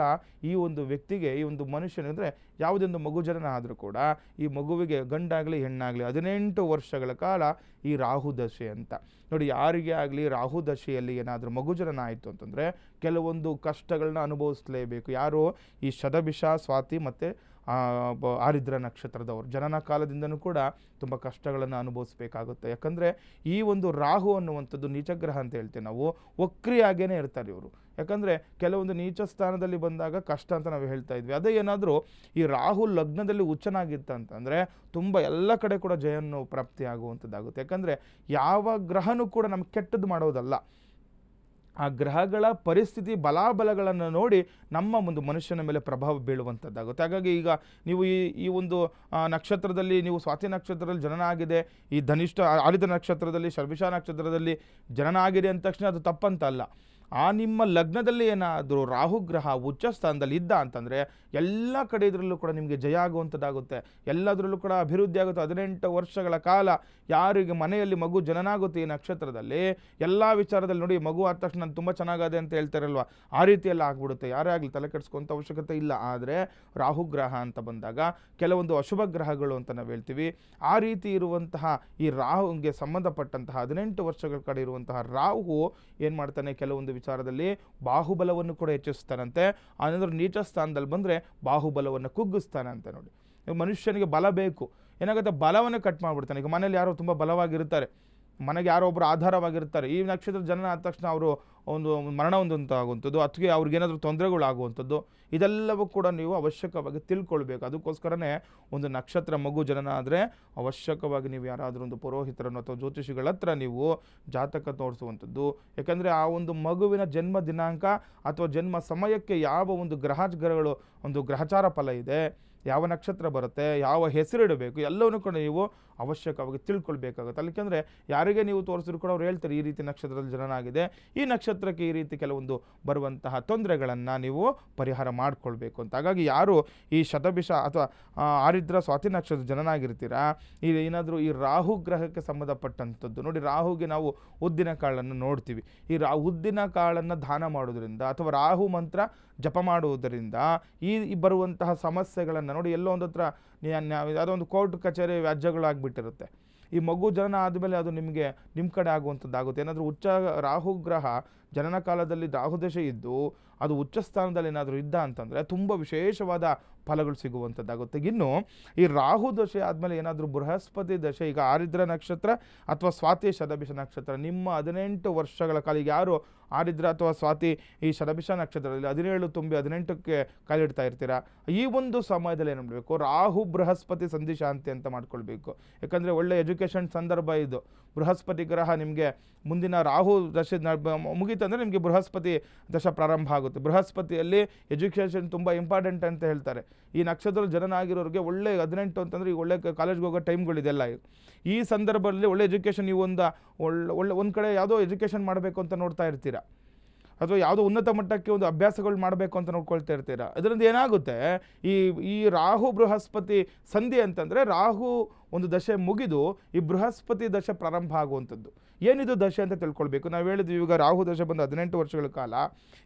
ಈ ಒಂದು ವ್ಯಕ್ತಿಗೆ, ಈ ಒಂದು ಮನುಷ್ಯನಿದ್ರೆ ಯಾವುದೊಂದು ಮಗು ಜನನ ಆದರೂ ಕೂಡ ಈ ಮಗುವಿಗೆ ಗಂಡಾಗಲಿ ಹೆಣ್ಣಾಗಲಿ 18 ವರ್ಷಗಳ ಕಾಲ ಈ ರಾಹು ದಶೆ ಅಂತ. ನೋಡಿ, ಯಾರಿಗೆ ಆಗಲಿ ರಾಹು ದಶೆಯಲ್ಲಿ ಏನಾದರೂ ಮಗು ಜನನ ಆಯಿತು ಅಂತಂದರೆ ಕೆಲವೊಂದು ಕಷ್ಟಗಳನ್ನ ಅನುಭವಿಸಲೇಬೇಕು. ಯಾರು ಈ ಶತಭಿಷ ಸ್ವಾತಿ ಮತ್ತು ಆರಿದ್ರ ನಕ್ಷತ್ರದವರು ಜನನ ಕಾಲದಿಂದನೂ ಕೂಡ ತುಂಬ ಕಷ್ಟಗಳನ್ನು ಅನುಭವಿಸ್ಬೇಕಾಗುತ್ತೆ. ಯಾಕಂದರೆ ಈ ಒಂದು ರಾಹು ಅನ್ನುವಂಥದ್ದು ನೀಚಗ್ರಹ ಅಂತ ಹೇಳ್ತೇವೆ ನಾವು, ವಕ್ರಿಯಾಗೇ ಇರ್ತಾರೆ ಇವರು. ಯಾಕಂದರೆ ಕೆಲವೊಂದು ನೀಚ ಸ್ಥಾನದಲ್ಲಿ ಬಂದಾಗ ಕಷ್ಟ ಅಂತ ನಾವು ಹೇಳ್ತಾ ಇದ್ವಿ. ಅದೇ ಏನಾದರೂ ಈ ರಾಹು ಲಗ್ನದಲ್ಲಿ ಉಚ್ಚನಾಗಿತ್ತಂತಂದರೆ ತುಂಬ ಎಲ್ಲ ಕಡೆ ಕೂಡ ಜಯನ್ನು ಪ್ರಾಪ್ತಿ ಆಗುವಂಥದ್ದಾಗುತ್ತೆ. ಯಾಕಂದರೆ ಯಾವ ಗ್ರಹನೂ ಕೂಡ ನಮ್ಗೆ ಕೆಟ್ಟದ್ದು ಮಾಡೋದಲ್ಲ, ಆ ಗ್ರಹಗಳ ಪರಿಸ್ಥಿತಿ ಬಲಾಬಲಗಳನ್ನು ನೋಡಿ ನಮ್ಮ ಒಂದು ಮನುಷ್ಯನ ಮೇಲೆ ಪ್ರಭಾವ ಬೀಳುವಂಥದ್ದಾಗುತ್ತೆ. ಹಾಗಾಗಿ ಈಗ ನೀವು ಈ ಒಂದು ನಕ್ಷತ್ರದಲ್ಲಿ ನೀವು ಸ್ವಾತಿ ನಕ್ಷತ್ರದಲ್ಲಿ ಜನನ ಆಗಿದೆ, ಈ ಧನಿಷ್ಠ ಆರಿದ್ರ ನಕ್ಷತ್ರದಲ್ಲಿ ಶತಭಿಷ ನಕ್ಷತ್ರದಲ್ಲಿ ಜನನ ಆಗಿದೆ ಅಂದ ತಕ್ಷಣ ಅದು ತಪ್ಪಂತಲ್ಲ. ಆ ನಿಮ್ಮ ಲಗ್ನದಲ್ಲಿ ಏನಾದರೂ ರಾಹುಗ್ರಹ ಉಚ್ಚ ಸ್ಥಾನದಲ್ಲಿ ಇದ್ದ ಅಂತಂದರೆ ಎಲ್ಲ ಕಡೆ ಇದರಲ್ಲೂ ಕೂಡ ನಿಮಗೆ ಜಯ ಆಗುವಂಥದ್ದಾಗುತ್ತೆ, ಎಲ್ಲದರಲ್ಲೂ ಕೂಡ ಅಭಿವೃದ್ಧಿ ಆಗುತ್ತೆ. 18 ವರ್ಷಗಳ ಕಾಲ ಯಾರಿಗೆ ಮನೆಯಲ್ಲಿ ಮಗು ಜನನ ಆಗುತ್ತೆ ಈ ನಕ್ಷತ್ರದಲ್ಲಿ ಎಲ್ಲ ವಿಚಾರದಲ್ಲಿ ನೋಡಿ, ಮಗು ಆದ ತಕ್ಷಣ ನಾನು ತುಂಬ ಚೆನ್ನಾಗದೆ ಅಂತ ಹೇಳ್ತಾರಲ್ವ, ಆ ರೀತಿಯೆಲ್ಲ ಆಗ್ಬಿಡುತ್ತೆ. ಯಾರೇ ಆಗಲಿ ತಲೆ ಕೆಡಿಸ್ಕೊಂಥ ಅವಶ್ಯಕತೆ ಇಲ್ಲ. ಆದರೆ ರಾಹುಗ್ರಹ ಅಂತ ಬಂದಾಗ ಕೆಲವೊಂದು ಅಶುಭ ಗ್ರಹಗಳು ಅಂತ ನಾವು ಹೇಳ್ತೀವಿ. ಆ ರೀತಿ ಇರುವಂತಹ ಈ ರಾಹುಗೆ ಸಂಬಂಧಪಟ್ಟಂತಹ 18 ವರ್ಷಗಳ ಕಡೆ ಇರುವಂತಹ ರಾಹು ಏನು ಮಾಡ್ತಾನೆ, ಕೆಲವೊಂದು ವಿಚಾರದಲ್ಲಿ ಬಾಹುಬಲವನ್ನು ಕೂಡ ಹೆಚ್ಚಿಸ್ತಾನಂತೆ. ಅಂದರೆ ನೀಚ ಸ್ಥಾನದಲ್ಲಿ ಬಂದರೆ ಬಾಹುಬಲವನ್ನು ಕುಗ್ಗಿಸ್ತಾನಂತೆ. ನೋಡಿ, ಮನುಷ್ಯನಿಗೆ ಬಲ ಬೇಕು, ಏನಾಗುತ್ತೆ ಬಲವನ್ನು ಕಟ್ ಮಾಡಿಬಿಡ್ತಾನೆ. ಈಗ ಮನೇಲಿ ಯಾರೋ ತುಂಬ ಬಲವಾಗಿರ್ತಾರೆ, ಮನೆಗೆ ಯಾರೋ ಒಬ್ಬರು ಆಧಾರವಾಗಿರ್ತಾರೆ, ಈ ನಕ್ಷತ್ರ ಜನನ ಆದ ತಕ್ಷಣ ಅವರು ಒಂದು ಮರಣ ಹೊಂದುವಂಥದ್ದು ಅಥವಾ ಅವ್ರಿಗೇನಾದರೂ ತೊಂದರೆಗಳಾಗುವಂಥದ್ದು, ಇದೆಲ್ಲವೂ ಕೂಡ ನೀವು ಅವಶ್ಯಕವಾಗಿ ತಿಳ್ಕೊಳ್ಬೇಕು. ಅದಕ್ಕೋಸ್ಕರನೇ ಒಂದು ನಕ್ಷತ್ರ ಮಗು ಜನನ ಆದರೆ ಅವಶ್ಯಕವಾಗಿ ನೀವು ಯಾರಾದರೂ ಒಂದು ಪುರೋಹಿತರನ್ನು ಅಥವಾ ಜ್ಯೋತಿಷಿಗಳ ಹತ್ರ ನೀವು ಜಾತಕ ತೋರಿಸುವಂಥದ್ದು. ಯಾಕಂದರೆ ಆ ಒಂದು ಮಗುವಿನ ಜನ್ಮ ದಿನಾಂಕ ಅಥವಾ ಜನ್ಮ ಸಮಯಕ್ಕೆ ಯಾವ ಒಂದು ಗ್ರಹಗಳು ಒಂದು ಗ್ರಹಚಾರ ಫಲ ಇದೆ, ಯಾವ ನಕ್ಷತ್ರ ಬರುತ್ತೆ, ಯಾವ ಹೆಸರಿಡಬೇಕು, ಎಲ್ಲವನ್ನೂ ಕೂಡ ನೀವು ಅವಶ್ಯಕವಾಗಿ ತಿಳ್ಕೊಳ್ಬೇಕಾಗುತ್ತೆ. ಯಾಕೆಂದರೆ ಯಾರಿಗೆ ನೀವು ತೋರಿಸಿದ್ರು ಕೂಡ ಅವ್ರು ಹೇಳ್ತಾರೆ ಈ ರೀತಿ ನಕ್ಷತ್ರದಲ್ಲಿ ಜನನ ಆಗಿದೆ, ಈ ನಕ್ಷತ್ರಕ್ಕೆ ಈ ರೀತಿ ಕೆಲವೊಂದು ಬರುವಂತಹ ತೊಂದರೆಗಳನ್ನು ನೀವು ಪರಿಹಾರ ಮಾಡಿಕೊಳ್ಬೇಕು ಅಂತ. ಹಾಗಾಗಿ ಯಾರು ಈ ಶತಭಿಷ ಅಥವಾ ಆರಿದ್ರ ಸ್ವಾತಿ ನಕ್ಷತ್ರ ಜನನ ಆಗಿರ್ತೀರಾ, ಈ ಏನಾದರೂ ಈ ರಾಹು ಗ್ರಹಕ್ಕೆ ಸಂಬಂಧಪಟ್ಟಂಥದ್ದು ನೋಡಿ, ರಾಹುಗೆ ನಾವು ಉದ್ದಿನ ಕಾಳನ್ನು ನೋಡ್ತೀವಿ. ಈ ಉದ್ದಿನ ಕಾಳನ್ನು ದಾನ ಮಾಡೋದ್ರಿಂದ ಅಥವಾ ರಾಹು ಮಂತ್ರ ಜಪ ಮಾಡುವುದರಿಂದ ಈ ಬರುವಂತಹ ಸಮಸ್ಯೆಗಳನ್ನು ನೋಡಿ, ಎಲ್ಲೋ ಒಂದು ಹತ್ರ ಯಾವುದೋ ಒಂದು ಕೋರ್ಟ್ ಕಚೇರಿ ವ್ಯಾಜ್ಯಗಳಾಗ್ಬಿಟ್ಟಿರುತ್ತೆ. ಈ ಮಗು ಜನನ ಆದಮೇಲೆ ಅದು ನಿಮ್ಮ ಕಡೆ ಆಗುವಂಥದ್ದಾಗುತ್ತೆ. ಏನಾದರೂ ಉಚ್ಚ ರಾಹುಗ್ರಹ ಜನನ ಕಾಲದಲ್ಲಿ ರಾಹುದಶೆ ಇದ್ದು ಅದು ಉಚ್ಚ ಸ್ಥಾನದಲ್ಲಿ ಏನಾದರೂ ಇದ್ದ ಅಂತಂದರೆ ತುಂಬ ವಿಶೇಷವಾದ ಫಲಗಳು ಸಿಗುವಂಥದ್ದಾಗುತ್ತೆ. ಇನ್ನು ಈ ರಾಹು ದಶೆ ಆದಮೇಲೆ ಏನಾದರೂ ಬೃಹಸ್ಪತಿ ದಶೆ, ಈಗ ಆರಿದ್ರ ನಕ್ಷತ್ರ ಅಥವಾ ಸ್ವಾತಿ ಶತಭಿಷ ನಕ್ಷತ್ರ ನಿಮ್ಮ 18 ವರ್ಷಗಳ ಕಾಲ, ಈಗ ಯಾರು ಆರಿದ್ರ ಅಥವಾ ಸ್ವಾತಿ ಈ ಶತಭಿಷ ನಕ್ಷತ್ರದಲ್ಲಿ 17 ತುಂಬಿ 18ಕ್ಕೆ ಕಾಲಿಡ್ತಾ ಇರ್ತೀರಾ, ಈ ಒಂದು ಸಮಯದಲ್ಲಿ ಏನು ಮಾಡಬೇಕು, ರಾಹು ಬೃಹಸ್ಪತಿ ಸಂಧಿ ಶಾಂತಿ ಅಂತ ಮಾಡ್ಕೊಳ್ಬೇಕು. ಯಾಕಂದರೆ ಒಳ್ಳೆ ಎಜುಕೇಷನ್ ಸಂದರ್ಭ ಇದು. ಬೃಹಸ್ಪತಿ ಗ್ರಹ ನಿಮಗೆ ಮುಂದಿನ ರಾಹು ದಶೆ ಮುಗೀತಂದರೆ ನಿಮಗೆ ಬೃಹಸ್ಪತಿ ದಶ ಪ್ರಾರಂಭ ಆಗುತ್ತೆ. ಬೃಹಸ್ಪತಿಯಲ್ಲಿ ಎಜುಕೇಷನ್ ತುಂಬ ಇಂಪಾರ್ಟೆಂಟ್ ಅಂತ ಹೇಳ್ತಾರೆ. ಈ ನಕ್ಷತ್ರದ ಜನನ ಆಗಿರೋರಿಗೆ ಒಳ್ಳೆ 18 ಅಂತಂದರೆ ಈಗ ಒಳ್ಳೆ ಕಾಲೇಜ್ಗೆ ಹೋಗೋ ಟೈಮ್ಗಳಿದೆಲ್ಲ. ಈ ಸಂದರ್ಭದಲ್ಲಿ ಒಳ್ಳೆ ಎಜುಕೇಷನ್, ನೀವು ಒಂದು ಕಡೆ ಯಾವುದೋ ಎಜುಕೇಷನ್ ಮಾಡಬೇಕು ಅಂತ ನೋಡ್ತಾ ಇರ್ತೀರಾ, ಅಥವಾ ಯಾವುದೋ ಉನ್ನತ ಮಟ್ಟಕ್ಕೆ ಒಂದು ಅಭ್ಯಾಸಗಳು ಮಾಡಬೇಕು ಅಂತ ನೋಡ್ಕೊಳ್ತಾ ಇರ್ತೀರಾ. ಅದರಿಂದ ಏನಾಗುತ್ತೆ, ಈ ರಾಹು ಬೃಹಸ್ಪತಿ ಸಂಧಿ ಅಂತಂದರೆ ರಾಹು ಒಂದು ದಶೆ ಮುಗಿದು ಈ ಬೃಹಸ್ಪತಿ ದಶೆ ಪ್ರಾರಂಭ ಆಗುವಂಥದ್ದು. ಏನಿದು ದಶೆ ಅಂತ ತಿಳ್ಕೊಳ್ಬೇಕು. ನಾವು ಹೇಳಿದ್ವಿ ಈಗ ರಾಹು ದಶೆ ಬಂದು 18 ವರ್ಷಗಳ ಕಾಲ,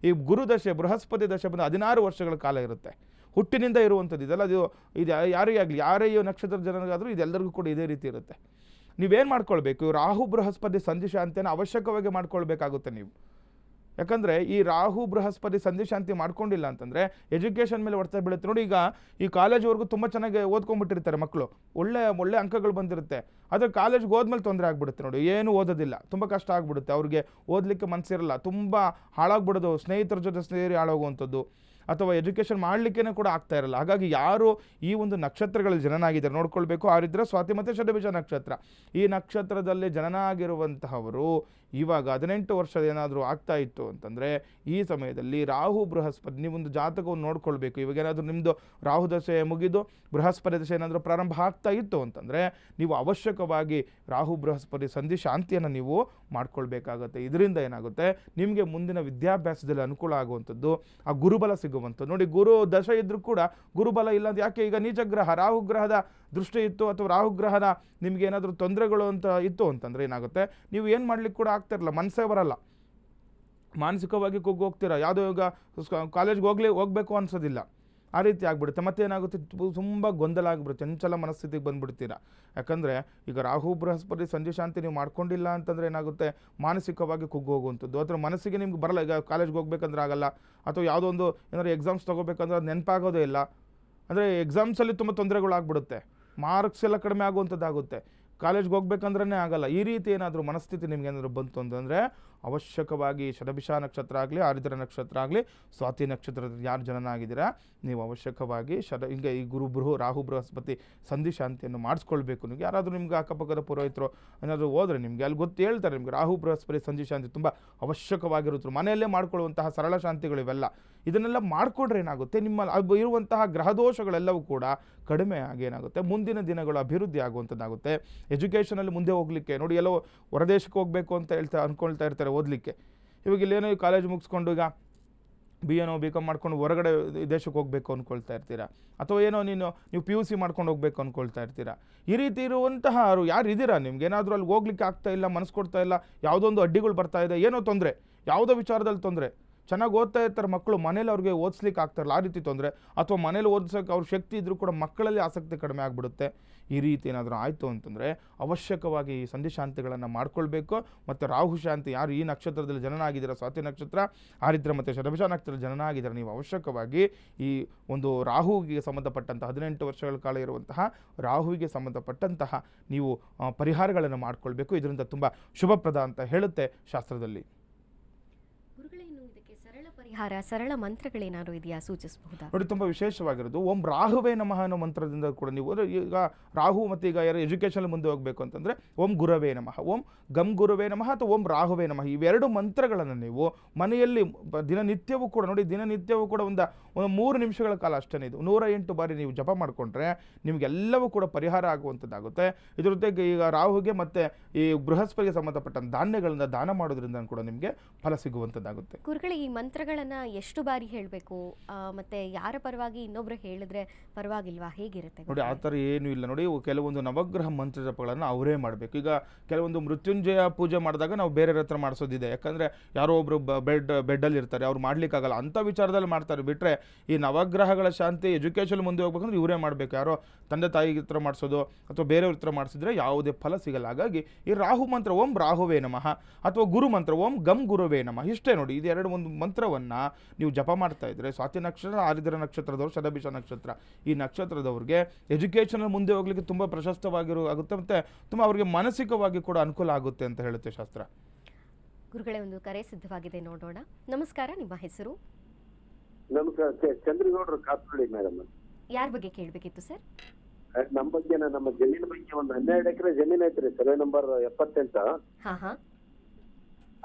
ಈ ಗುರು ದಶೆ ಬೃಹಸ್ಪತಿ ದಶೆ ಬಂದು 16 ವರ್ಷಗಳ ಕಾಲ ಇರುತ್ತೆ. ಹುಟ್ಟಿನಿಂದ ಇರುವಂಥದ್ದು ಇದೆಲ್ಲ. ಇದು ಯಾರೇ ಆಗಲಿ, ಯಾರೇ ಈ ನಕ್ಷತ್ರ ಜನರಿಗಾದರೂ ಇದೆಲ್ಲರಿಗೂ ಕೂಡ ಇದೇ ರೀತಿ ಇರುತ್ತೆ. ನೀವೇನು ಮಾಡ್ಕೊಳ್ಬೇಕು, ರಾಹು ಬೃಹಸ್ಪತಿ ಸಂಧಿ ಶಾಂತಿಯನ್ನು ಅವಶ್ಯಕವಾಗಿ ಮಾಡ್ಕೊಳ್ಬೇಕಾಗುತ್ತೆ ನೀವು. ಯಾಕಂದರೆ ಈ ರಾಹು ಬೃಹಸ್ಪತಿ ಸಂಧಿ ಶಾಂತಿ ಮಾಡ್ಕೊಂಡಿಲ್ಲ ಅಂತಂದರೆ ಎಜುಕೇಷನ್ ಮೇಲೆ ಒತ್ತಡ ಬೀಳುತ್ತೆ. ನೋಡಿ, ಈಗ ಈ ಕಾಲೇಜ್ವರೆಗೂ ತುಂಬ ಚೆನ್ನಾಗಿ ಓದ್ಕೊಂಡ್ಬಿಟ್ಟಿರ್ತಾರೆ ಮಕ್ಕಳು, ಒಳ್ಳೆ ಅಂಕಗಳು ಬಂದಿರುತ್ತೆ. ಆದರೆ ಕಾಲೇಜ್ಗೆ ಹೋದ್ಮೇಲೆ ತೊಂದರೆ ಆಗ್ಬಿಡುತ್ತೆ. ನೋಡಿ, ಏನು ಓದೋದಿಲ್ಲ, ತುಂಬ ಕಷ್ಟ ಆಗ್ಬಿಡುತ್ತೆ, ಅವ್ರಿಗೆ ಓದಲಿಕ್ಕೆ ಮನಸ್ಸಿರಲ್ಲ, ತುಂಬ ಹಾಳಾಗ್ಬಿಡೋದು, ಸ್ನೇಹಿತರ ಜೊತೆ ಸೇರಿ ಹಾಳಾಗುವಂಥದ್ದು, ಅಥವಾ ಎಜುಕೇಷನ್ ಮಾಡಲಿಕ್ಕೇ ಕೂಡ ಆಗ್ತಾ ಇರಲ್ಲ. ಹಾಗಾಗಿ ಯಾರು ಈ ಒಂದು ನಕ್ಷತ್ರಗಳಲ್ಲಿ ಜನನ ಆಗಿದ್ದಾರೆ ನೋಡ್ಕೊಳ್ಬೇಕು. ಆರಿದ್ರ ಸ್ವಾತಿ ಮತ್ತು ಶತಭಿಷ ನಕ್ಷತ್ರ, ಈ ನಕ್ಷತ್ರದಲ್ಲಿ ಜನನ ಆಗಿರುವಂತಹವರು ಇವಾಗ 18 ವರ್ಷದ ಏನಾದರೂ ಆಗ್ತಾ ಇತ್ತು ಅಂತಂದರೆ ಈ ಸಮಯದಲ್ಲಿ ರಾಹು ಬೃಹಸ್ಪತಿ ನೀವೊಂದು ಜಾತಕವನ್ನು ನೋಡ್ಕೊಳ್ಬೇಕು. ಇವಾಗ ಏನಾದರೂ ನಿಮ್ಮದು ರಾಹು ದಶೆ ಮುಗಿದು ಬೃಹಸ್ಪತಿ ದಶೆ ಏನಾದರೂ ಪ್ರಾರಂಭ ಆಗ್ತಾ ಇತ್ತು ಅಂತಂದರೆ ನೀವು ಅವಶ್ಯಕವಾಗಿ ರಾಹು ಬೃಹಸ್ಪತಿ ಸಂಧಿ ಶಾಂತಿಯನ್ನು ನೀವು ಮಾಡ್ಕೊಳ್ಬೇಕಾಗತ್ತೆ. ಇದರಿಂದ ಏನಾಗುತ್ತೆ, ನಿಮಗೆ ಮುಂದಿನ ವಿದ್ಯಾಭ್ಯಾಸದಲ್ಲಿ ಅನುಕೂಲ ಆಗುವಂಥದ್ದು, ಆ ಗುರುಬಲ ಸಿಗುವಂಥದ್ದು. ನೋಡಿ, ಗುರು ದಶೆ ಇದ್ದರೂ ಕೂಡ ಗುರುಬಲ ಇಲ್ಲ ಅಂತ ಯಾಕೆ? ಈಗ ನೀಚ ಗ್ರಹ ರಾಹು ಗ್ರಹದ ದೃಷ್ಟಿ ಇತ್ತು ಅಥವಾ ರಾಹು ಗ್ರಹದ ನಿಮ್ಗೆ ಏನಾದರೂ ತೊಂದರೆಗಳು ಅಂತ ಇತ್ತು ಅಂತಂದರೆ ಏನಾಗುತ್ತೆ, ನೀವು ಏನು ಮಾಡ್ಲಿಕ್ಕೆ ಕೂಡ ಆಗ್ತಿರಲ್ಲ, ಮನಸ್ಸೇ ಬರಲ್ಲ, ಮಾನಸಿಕವಾಗಿ ಕುಗ್ಗಿ ಹೋಗ್ತೀರಾ, ಯಾವುದೋ ಈಗ ಕಾಲೇಜ್ಗೆ ಹೋಗಬೇಕು ಅನ್ಸೋದಿಲ್ಲ, ಆ ರೀತಿ ಆಗ್ಬಿಡುತ್ತೆ. ಮತ್ತೇನಾಗುತ್ತೆ, ತುಂಬ ಗೊಂದಲ ಆಗಿಬಿಡುತ್ತೆ, ಚಂಚಲ ಮನಸ್ಥಿತಿಗೆ ಬಂದುಬಿಡ್ತೀರಾ. ಯಾಕಂದರೆ ಈಗ ರಾಹು ಬೃಹಸ್ಪತಿ ಸಂಧಿ ಶಾಂತಿ ನೀವು ಮಾಡ್ಕೊಂಡಿಲ್ಲ ಅಂತಂದರೆ ಏನಾಗುತ್ತೆ, ಮಾನಸಿಕವಾಗಿ ಕುಗ್ಗಿ ಹೋಗುವಂಥದ್ದು, ಅಥವಾ ಮನಸ್ಸಿಗೆ ನಿಮ್ಗೆ ಬರಲ್ಲ. ಈಗ ಕಾಲೇಜ್ಗೆ ಹೋಗ್ಬೇಕಂದ್ರೆ ಆಗಲ್ಲ, ಅಥವಾ ಯಾವುದೋ ಒಂದು ಏನಾದ್ರು ಎಕ್ಸಾಮ್ಸ್ ತೊಗೋಬೇಕಂದ್ರೆ ಅದು ನೆನಪಾಗೋದೇ ಇಲ್ಲ. ಅಂದರೆ ಎಕ್ಸಾಮ್ಸಲ್ಲಿ ತುಂಬ ತೊಂದರೆಗಳಾಗ್ಬಿಡುತ್ತೆ, ಮಾರ್ಕ್ಸ್ ಎಲ್ಲ ಕಡಿಮೆ ಆಗುವಂಥದ್ದಾಗುತ್ತೆ, ಕಾಲೇಜ್ಗೆ ಹೋಗ್ಬೇಕಂದ್ರೇ ಆಗಲ್ಲ. ಈ ರೀತಿ ಏನಾದರೂ ಮನಸ್ಥಿತಿ ನಿಮ್ಗೆ ಏನಾದರೂ ಬಂತು ಅಂತಂದರೆ ಅವಶ್ಯಕವಾಗಿ ಶತಭಿಷ ನಕ್ಷತ್ರ ಆಗಲಿ, ಆರಿದ್ರ ನಕ್ಷತ್ರ ಆಗಲಿ, ಸ್ವಾತಿ ನಕ್ಷತ್ರದ ಯಾರು ಜನನ ಆಗಿದ್ದೀರಾ ನೀವು ಅವಶ್ಯಕವಾಗಿ ಹಿಂಗೆ ಈ ರಾಹು ಬೃಹಸ್ಪತಿ ಸಂಧಿ ಶಾಂತಿಯನ್ನು ಮಾಡಿಸ್ಕೊಳ್ಬೇಕು. ನೀವು ಯಾರಾದರೂ ನಿಮ್ಗೆ ಅಕ್ಕಪಕ್ಕದ ಪುರೋಹಿತರು ಏನಾದರೂ ಹೋದರೆ ನಿಮಗೆ ಅಲ್ಲಿ ಹೇಳ್ತಾರೆ, ನಿಮ್ಗೆ ರಾಹು ಬೃಹಸ್ಪತಿ ಸಂಧಿ ಶಾಂತಿ ತುಂಬ ಅವಶ್ಯಕವಾಗಿರುತ್ತೆ. ಮನೆಯಲ್ಲೇ ಮಾಡ್ಕೊಳ್ಳುವಂತಹ ಸರಳ ಶಾಂತಿಗಳು ಇವೆಲ್ಲ. ಇದನ್ನೆಲ್ಲ ಮಾಡಿಕೊಂಡ್ರೆ ಏನಾಗುತ್ತೆ, ನಿಮ್ಮ ಇರುವಂತಹ ಗ್ರಹದೋಷಗಳೆಲ್ಲವೂ ಕೂಡ ಕಡಿಮೆ ಆಗಿ ಏನಾಗುತ್ತೆ, ಮುಂದಿನ ದಿನಗಳು ಅಭಿವೃದ್ಧಿ ಆಗುವಂಥದ್ದಾಗುತ್ತೆ. ಎಜುಕೇಷನಲ್ಲಿ ಮುಂದೆ ಹೋಗಲಿಕ್ಕೆ ನೋಡಿ, ಎಲ್ಲೋ ಹೊರದೇಶಕ್ಕೆ ಹೋಗಬೇಕು ಅಂತ ಅಂದ್ಕೊಳ್ತಾ ಇರ್ತಾರೆ ಓದಲಿಕ್ಕೆ. ಇವಾಗ ಇಲ್ಲೇನೋ ಕಾಲೇಜ್ ಮುಗಿಸ್ಕೊಂಡು ಈಗ BA BCom ಮಾಡ್ಕೊಂಡು ಹೊರಗಡೆ ದೇಶಕ್ಕೆ ಹೋಗಬೇಕು ಅಂದ್ಕೊಳ್ತಾ ಇರ್ತೀರಾ, ಅಥವಾ ಏನೋ ನೀವು PUC ಮಾಡ್ಕೊಂಡು ಹೋಗಬೇಕು ಅಂದ್ಕೊಳ್ತಾ ಇರ್ತೀರಾ. ಈ ರೀತಿ ಇರುವಂತಹ ಯಾರು ಇದ್ದೀರಾ, ನಿಮ್ಗೆ ಏನಾದರೂ ಅಲ್ಲಿ ಹೋಗ್ಲಿಕ್ಕೆ ಆಗ್ತಾ ಇಲ್ಲ, ಮನಸ್ಸು ಕೊಡ್ತಾ ಇಲ್ಲ, ಯಾವುದೊಂದು ಅಡ್ಡಿಗಳು ಬರ್ತಾ ಇದೆ, ಏನೋ ತೊಂದರೆ, ಯಾವುದೋ ವಿಚಾರದಲ್ಲಿ ತೊಂದರೆ, ಚೆನ್ನಾಗಿ ಓದ್ತಾ ಇರ್ತಾರೆ ಮಕ್ಕಳು, ಮನೇಲಿ ಅವ್ರಿಗೆ ಓದಿಸ್ಲಿಕ್ಕೆ ಆಗ್ತಾರಲ್ಲ, ಆ ರೀತಿ ತೊಂದರೆ, ಅಥವಾ ಮನೇಲಿ ಓದಿಸೋಕೆ ಅವ್ರ ಶಕ್ತಿ ಇದ್ದರೂ ಕೂಡ ಮಕ್ಕಳಲ್ಲಿ ಆಸಕ್ತಿ ಕಡಿಮೆ ಆಗಿಬಿಡುತ್ತೆ. ಈ ರೀತಿ ಏನಾದರೂ ಆಯಿತು ಅಂತಂದರೆ ಅವಶ್ಯಕವಾಗಿ ಈ ಸಂಧಿ ಶಾಂತಿಗಳನ್ನು ಮಾಡ್ಕೊಳ್ಬೇಕು. ಮತ್ತು ರಾಹು ಶಾಂತಿ, ಯಾರು ಈ ನಕ್ಷತ್ರದಲ್ಲಿ ಜನನ ಆಗಿದ್ದೀರಾ, ಸ್ವಾತಿ ನಕ್ಷತ್ರ, ಆರಿದ್ರ ಮತ್ತು ಶತಭಿಷ ನಕ್ಷತ್ರದಲ್ಲಿ ಜನನ ಆಗಿದ್ದಾರೆ, ನೀವು ಅವಶ್ಯಕವಾಗಿ ಈ ಒಂದು ರಾಹುವಿಗೆ ಸಂಬಂಧಪಟ್ಟಂತಹ 18 ವರ್ಷಗಳ ಕಾಲ ಇರುವಂತಹ ರಾಹುವಿಗೆ ಸಂಬಂಧಪಟ್ಟಂತಹ ನೀವು ಪರಿಹಾರಗಳನ್ನು ಮಾಡ್ಕೊಳ್ಬೇಕು. ಇದರಿಂದ ತುಂಬ ಶುಭಪ್ರದ ಅಂತ ಹೇಳುತ್ತೆ ಶಾಸ್ತ್ರದಲ್ಲಿ. ಗುರುಗಳೇನು ಇದಕ್ಕೆ ಸರಳ ಪರಿಹಾರ, ಸರಳ ಮಂತ್ರಗಳೇನಾದ್ರು ಇದೆಯಾ, ಸೂಚಿಸಬಹುದಾ? ನೋಡಿ, ತುಂಬ ವಿಶೇಷವಾಗಿರೋದು ಓಂ ರಾಹುವೇ ನಮಃ ಅನ್ನೋ ಮಂತ್ರದಿಂದ ಕೂಡ ನೀವು ಈಗ ರಾಹು ಮತ್ತು ಈಗ ಯಾರು ಎಜುಕೇಷನ್ ಮುಂದೆ ಹೋಗಬೇಕು ಅಂತಂದರೆ ಓಂ ಗುರವೇ ನಮಃ, ಓಂ ಗಂ ಗುರುವೇ ನಮಃ ಅಥವಾ ಓಂ ರಾಹುವೇ ನಮಃ, ಇವೆರಡು ಮಂತ್ರಗಳನ್ನು ನೀವು ಮನೆಯಲ್ಲಿ ದಿನನಿತ್ಯವೂ ಕೂಡ ನೋಡಿ, ದಿನನಿತ್ಯವೂ ಕೂಡ ಒಂದು 3 ನಿಮಿಷಗಳ ಕಾಲ ಅಷ್ಟೇ, ಇದು 108 ಬಾರಿ ನೀವು ಜಪ ಮಾಡಿಕೊಂಡ್ರೆ ನಿಮಗೆಲ್ಲವೂ ಕೂಡ ಪರಿಹಾರ ಆಗುವಂಥದ್ದಾಗುತ್ತೆ. ಇದ್ರ ಜೊತೆಗೆ ಈಗ ರಾಹುಗೆ ಮತ್ತು ಈ ಬೃಹಸ್ಪತಿಗೆ ಸಂಬಂಧಪಟ್ಟ ಧಾನ್ಯಗಳಿಂದ ದಾನ ಮಾಡೋದ್ರಿಂದ ಕೂಡ ನಿಮಗೆ ಫಲ ಸಿಗುವಂಥದ್ದಾಗುತ್ತೆ. ಗುರುಗಳೇ, ಈ ಮಂತ್ರಗಳನ್ನ ಎಷ್ಟು ಬಾರಿ ಹೇಳಬೇಕು, ಮತ್ತೆ ಯಾರ ಪರವಾಗಿ ಇನ್ನೊಬ್ರು ಹೇಳಿದ್ರೆ ಪರವಾಗಿಲ್ವಾ, ಹೇಗಿರುತ್ತೆ? ನೋಡಿ, ಆ ಥರ ಏನೂ ಇಲ್ಲ. ನೋಡಿ, ಕೆಲವೊಂದು ನವಗ್ರಹ ಮಂತ್ರ ಜಪಗಳನ್ನು ಅವರೇ ಮಾಡಬೇಕು. ಈಗ ಕೆಲವೊಂದು ಮೃತ್ಯುಂಜಯ ಪೂಜೆ ಮಾಡಿದಾಗ ನಾವು ಬೇರೆ ಹತ್ರ ಮಾಡಿಸೋದಿದೆ, ಯಾಕಂದರೆ ಯಾರೋ ಒಬ್ಬರು ಬೆಡ್ಡಲ್ಲಿ ಇರ್ತಾರೆ, ಅವ್ರು ಮಾಡ್ಲಿಕ್ಕಾಗಲ್ಲ, ಅಂಥ ವಿಚಾರದಲ್ಲಿ ಮಾಡ್ತಾರೆ. ಬಿಟ್ಟರೆ ಈ ನವಗ್ರಹಗಳ ಶಾಂತಿ ಎಜುಕೇಷನ್ ಮುಂದೆ ಹೋಗ್ಬೇಕಂದ್ರೆ ಇವರೇ ಮಾಡಬೇಕು. ಯಾರೋ ತಂದೆ ತಾಯಿ ಹತ್ರ ಮಾಡಿಸೋದು ಅಥವಾ ಬೇರೆಯವ್ರ ಹತ್ರ ಮಾಡಿಸಿದ್ರೆ ಯಾವುದೇ ಫಲ ಸಿಗಲ್ಲ. ಹಾಗಾಗಿ ಈ ರಾಹು ಮಂತ್ರ ಓಂ ರಾಹುವೇ ನಮಃ ಅಥವಾ ಗುರು ಮಂತ್ರ ಓಂ ಗಂ ಗುರುವೇ ನಮಃ, ಇಷ್ಟೇ ನೋಡಿ. ಇದು ಎರಡು ಒಂದು ಮಂತ್ರವನ್ನು ನೀವು ಜಪ ಮಾಡ್ತಾ ಇದ್ರೆ ಸ್ವಾತಿ ನಕ್ಷತ್ರ, ಆರಿದ್ರ ನಕ್ಷತ್ರದವರು, ಶತಭಿಷ ನಕ್ಷತ್ರ, ಈ ನಕ್ಷತ್ರದವ್ರಿಗೆ ಎಜುಕೇಷನಲ್ಲಿ ಮುಂದೆ ಹೋಗ್ಲಿಕ್ಕೆ ತುಂಬ ಆಗುತ್ತೆ, ಮತ್ತು ತುಂಬ ಅವರಿಗೆ ಮಾನಸಿಕವಾಗಿ ಕೂಡ ಅನುಕೂಲ ಆಗುತ್ತೆ ಅಂತ ಹೇಳುತ್ತೆ ಶಾಸ್ತ್ರ. ಗುರುಗಳೇ, ಒಂದು ಕರೆ ಸಿದ್ಧವಾಗಿದೆ, ನೋಡೋಣ. ನಮಸ್ಕಾರ, ನಿಮ್ಮ ಹೆಸರು? ನಮಸ್ಕಾರ, ಚಂದ್ರಗೌಡರು ಕಾಸರಳ್ಳಿ ಮೇಡಮ್. ಯಾರ ಬಗ್ಗೆ ಕೇಳಬೇಕಿತ್ತು ಸರ್? ನಮ್ಮ ಬಗ್ಗೆ, ನಮ್ಮ ಜಮೀನ್ ಬಗ್ಗೆ ಒಂದು 12 ಎಕರೆ ಜಮೀನ್ ಐತ್ರಿ, ಸರ್ವೆ ನಂಬರ್ 78. ಹಾ,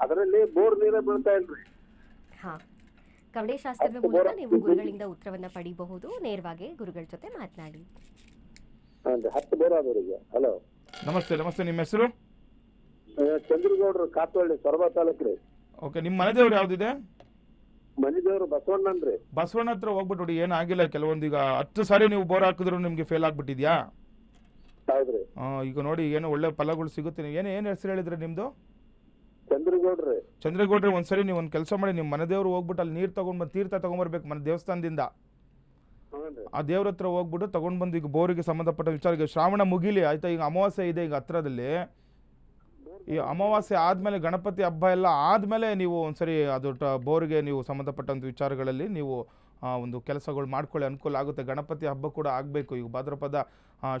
ಅದರಲ್ಲಿ ಬೋರ್ ನೀರೇ ಬೀಳ್ತಾ ಇಲ್ರಿ. ಕವಡೆ ಶಾಸ್ತ್ರದ ಮೂಲಕ ನೀವು ಗುರುಗಳಿಂದ ಉತ್ತರವನ್ನ ಪಡಿಬಹುದು. ನೇರವಾಗಿ ಗುರುಗಳ ಜೊತೆ ಮಾತನಾಡಿ. 10 ಬೋರ್ ಆದವರಿಗೆ. ಹಲೋ, ನಮಸ್ತೆ. ನಿಮ್ಮ ಹೆಸರು? ಚಂದ್ರಗೌಡರು ಕಾಸರಳ್ಳಿ, ಸೊರಬ ತಾಲೂಕ್ರಿ. ಓಕೆ, ನಿಮ್ಮ ಮನೆ ದೇವ್ರು ಯಾವ್ದಿದೆ? ಮನೆ ದೇವ್ರು ಬಸವಣ್ಣನ್ರಿ. ಬಸವಣ್ಣ ಹತ್ರ ಹೋಗ್ಬಿಟ್ಟು ನೋಡಿ, ಏನಾಗಿಲ್ಲ. ಕೆಲವೊಂದು ಈಗ 10 ಸಾರಿ ನೀವು ಬೋರ್ ಹಾಕಿದ್ರು ನಿಮ್ಗೆ ಫೇಲ್ ಆಗ್ಬಿಟ್ಟಿದ್ಯಾ? ಹೌದ್ರಿ. ಈಗ ನೋಡಿ, ಏನೋ ಒಳ್ಳೆ ಫಲಗಳು ಸಿಗುತ್ತೆ. ನೀವು ಏನು ಹೆಸರು ಹೇಳಿದ್ರೆ ನಿಮ್ದು? ಚಂದ್ರಗೌಡ್ರಿ. ಒಂದ್ಸರಿ ನೀವು ಒಂದು ಕೆಲಸ ಮಾಡಿ, ನಿಮ್ಮ ಮನೆ ದೇವ್ರು ಹೋಗ್ಬಿಟ್ಟು ಅಲ್ಲಿ ನೀರು ತಗೊಂಡ್ಬಂದು ತೀರ್ಥ ತಗೊಂಡ್ಬರ್ಬೇಕು ಮನೆ ದೇವಸ್ಥಾನದಿಂದ. ಆ ದೇವ್ರ ಹತ್ರ ಹೋಗ್ಬಿಟ್ಟು ತಗೊಂಡ್ ಬಂದು ಈಗ ಬೋರಿಗೆ ಸಂಬಂಧಪಟ್ಟ ವಿಚಾರ, ಈಗ ಶ್ರಾವಣ ಮುಗಿಲಿ ಆಯ್ತಾ, ಈಗ ಅಮಾವಾಸ್ಯೆ ಇದೆ ಈಗ ಹತ್ರದಲ್ಲಿ. ಈ ಅಮಾವಾಸ್ಯೆ ಆದ್ಮೇಲೆ ಗಣಪತಿ ಹಬ್ಬ ಎಲ್ಲ ಆದ್ಮೇಲೆ ನೀವು ಒಂದ್ಸರಿ ಅದು ಬೋರಿಗೆ ನೀವು ಸಂಬಂಧಪಟ್ಟಂತ ವಿಚಾರಗಳಲ್ಲಿ ನೀವು ಒಂದು ಕೆಲಸಗಳು ಮಾಡ್ಕೊಳ್ಳಿ, ಅನುಕೂಲ ಆಗುತ್ತೆ. ಗಣಪತಿ ಹಬ್ಬ ಕೂಡ ಆಗಬೇಕು, ಈಗ ಭಾದ್ರಪದ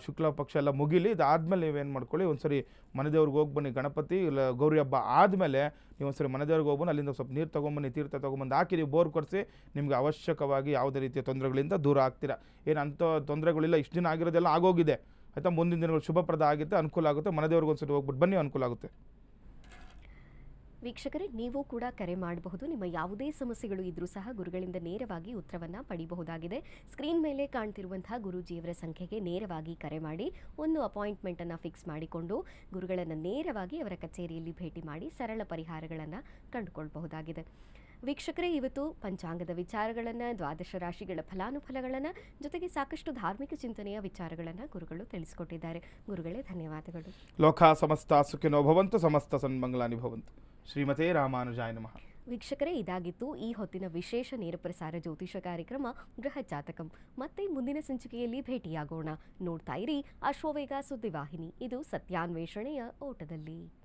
ಶುಕ್ಲ ಪಕ್ಷ ಎಲ್ಲ ಮುಗಿಲಿ. ಇದಾದ್ಮೇಲೆ ನೀವೇನು ಮಾಡ್ಕೊಳ್ಳಿ, ಒಂದ್ಸರಿ ಮನೆದೇವ್ರಿಗೆ ಹೋಗಿ ಬನ್ನಿ. ಗಣಪತಿ ಇಲ್ಲ ಗೌರಿ ಹಬ್ಬ ಆದಮೇಲೆ ನೀವು ಒಂದ್ಸರಿ ಮನೆದೇವ್ರಿಗೆ ಹೋಗ್ಬನ್ನಿ, ಅಲ್ಲಿಂದ ಸ್ವಲ್ಪ ನೀರು ತೊಗೊಂಬನ್ನಿ, ತೀರ್ಥ ತೊಗೊಂಬಂದು ಹಾಕಿ ನೀವು ಬೋರ್ ಕೊಡಿಸಿ, ನಿಮಗೆ ಅವಶ್ಯಕವಾಗಿ ಯಾವುದೇ ರೀತಿಯ ತೊಂದರೆಗಳಿಂದ ದೂರ ಆಗ್ತೀರಾ. ಏನು ಅಂಥ ತೊಂದರೆಗಳಿಲ್ಲ, ಇಷ್ಟು ದಿನ ಆಗಿರೋದೆಲ್ಲ ಆಗೋಗಿದೆ ಆಯಿತಾ. ಮುಂದಿನ ದಿನಗಳು ಶುಭಪ್ರದ ಆಗುತ್ತೆ, ಅನುಕೂಲ ಆಗುತ್ತೆ. ಮನೆದೇವ್ರಿಗೆ ಒಂದ್ಸರಿ ಹೋಗ್ಬಿಟ್ಟು ಬನ್ನಿ, ಅನುಕೂಲ ಆಗುತ್ತೆ. ವೀಕ್ಷಕರೇ, ನೀವು ಕೂಡ ಕರೆ ಮಾಡಬಹುದು. ನಿಮ್ಮ ಯಾವುದೇ ಸಮಸ್ಯೆಗಳು ಇದ್ರೂ ಸಹ ಗುರುಗಳಿಂದ ನೇರವಾಗಿ ಉತ್ತರವನ್ನು ಪಡೆಯಬಹುದಾಗಿದೆ. ಸ್ಕ್ರೀನ್ ಮೇಲೆ ಕಾಣ್ತಿರುವಂತಹ ಗುರೂಜಿಯವರ ಸಂಖ್ಯೆಗೆ ನೇರವಾಗಿ ಕರೆ ಮಾಡಿ ಒಂದು ಅಪಾಯಿಂಟ್ಮೆಂಟನ್ನು ಫಿಕ್ಸ್ ಮಾಡಿಕೊಂಡು ಗುರುಗಳನ್ನು ನೇರವಾಗಿ ಅವರ ಕಚೇರಿಯಲ್ಲಿ ಭೇಟಿ ಮಾಡಿ ಸರಳ ಪರಿಹಾರಗಳನ್ನು ಕಂಡುಕೊಳ್ಬಹುದಾಗಿದೆ. ವೀಕ್ಷಕರೇ, ಇವತ್ತು ಪಂಚಾಂಗದ ವಿಚಾರಗಳನ್ನು, ದ್ವಾದಶ ರಾಶಿಗಳ ಫಲಾನುಫಲಗಳನ್ನು, ಜೊತೆಗೆ ಸಾಕಷ್ಟು ಧಾರ್ಮಿಕ ಚಿಂತನೆಯ ವಿಚಾರಗಳನ್ನು ಗುರುಗಳು ತಿಳಿಸಿಕೊಟ್ಟಿದ್ದಾರೆ. ಗುರುಗಳೇ, ಧನ್ಯವಾದಗಳು. ಲೋಕ ಸಮಸ್ತ ಸುಖಿನೋ ಭವಂತು, ಸಮಸ್ತ ಸನ್ಮಂಗಲಾನಿ ಭವಂತು. ಶ್ರೀಮತೆ ರಾಮಾನುಜಾಯ ನಮಃ. ವೀಕ್ಷಕರೇ, ಇದಾಗಿತ್ತು ಈ ಹೊತ್ತಿನ ವಿಶೇಷ ನೇರಪ್ರಸಾರ ಜ್ಯೋತಿಷ ಕಾರ್ಯಕ್ರಮ ಬೃಹತ್ ಜಾತಕಂ. ಮತ್ತೆ ಮುಂದಿನ ಸಂಚಿಕೆಯಲ್ಲಿ ಭೇಟಿಯಾಗೋಣ. ನೋಡ್ತಾ ಇರಿ ಅಶ್ವವೇಗ ಸುದ್ದಿವಾಹಿನಿ. ಇದು ಸತ್ಯಾನ್ವೇಷಣೆಯ ಓಟದಲ್ಲಿ.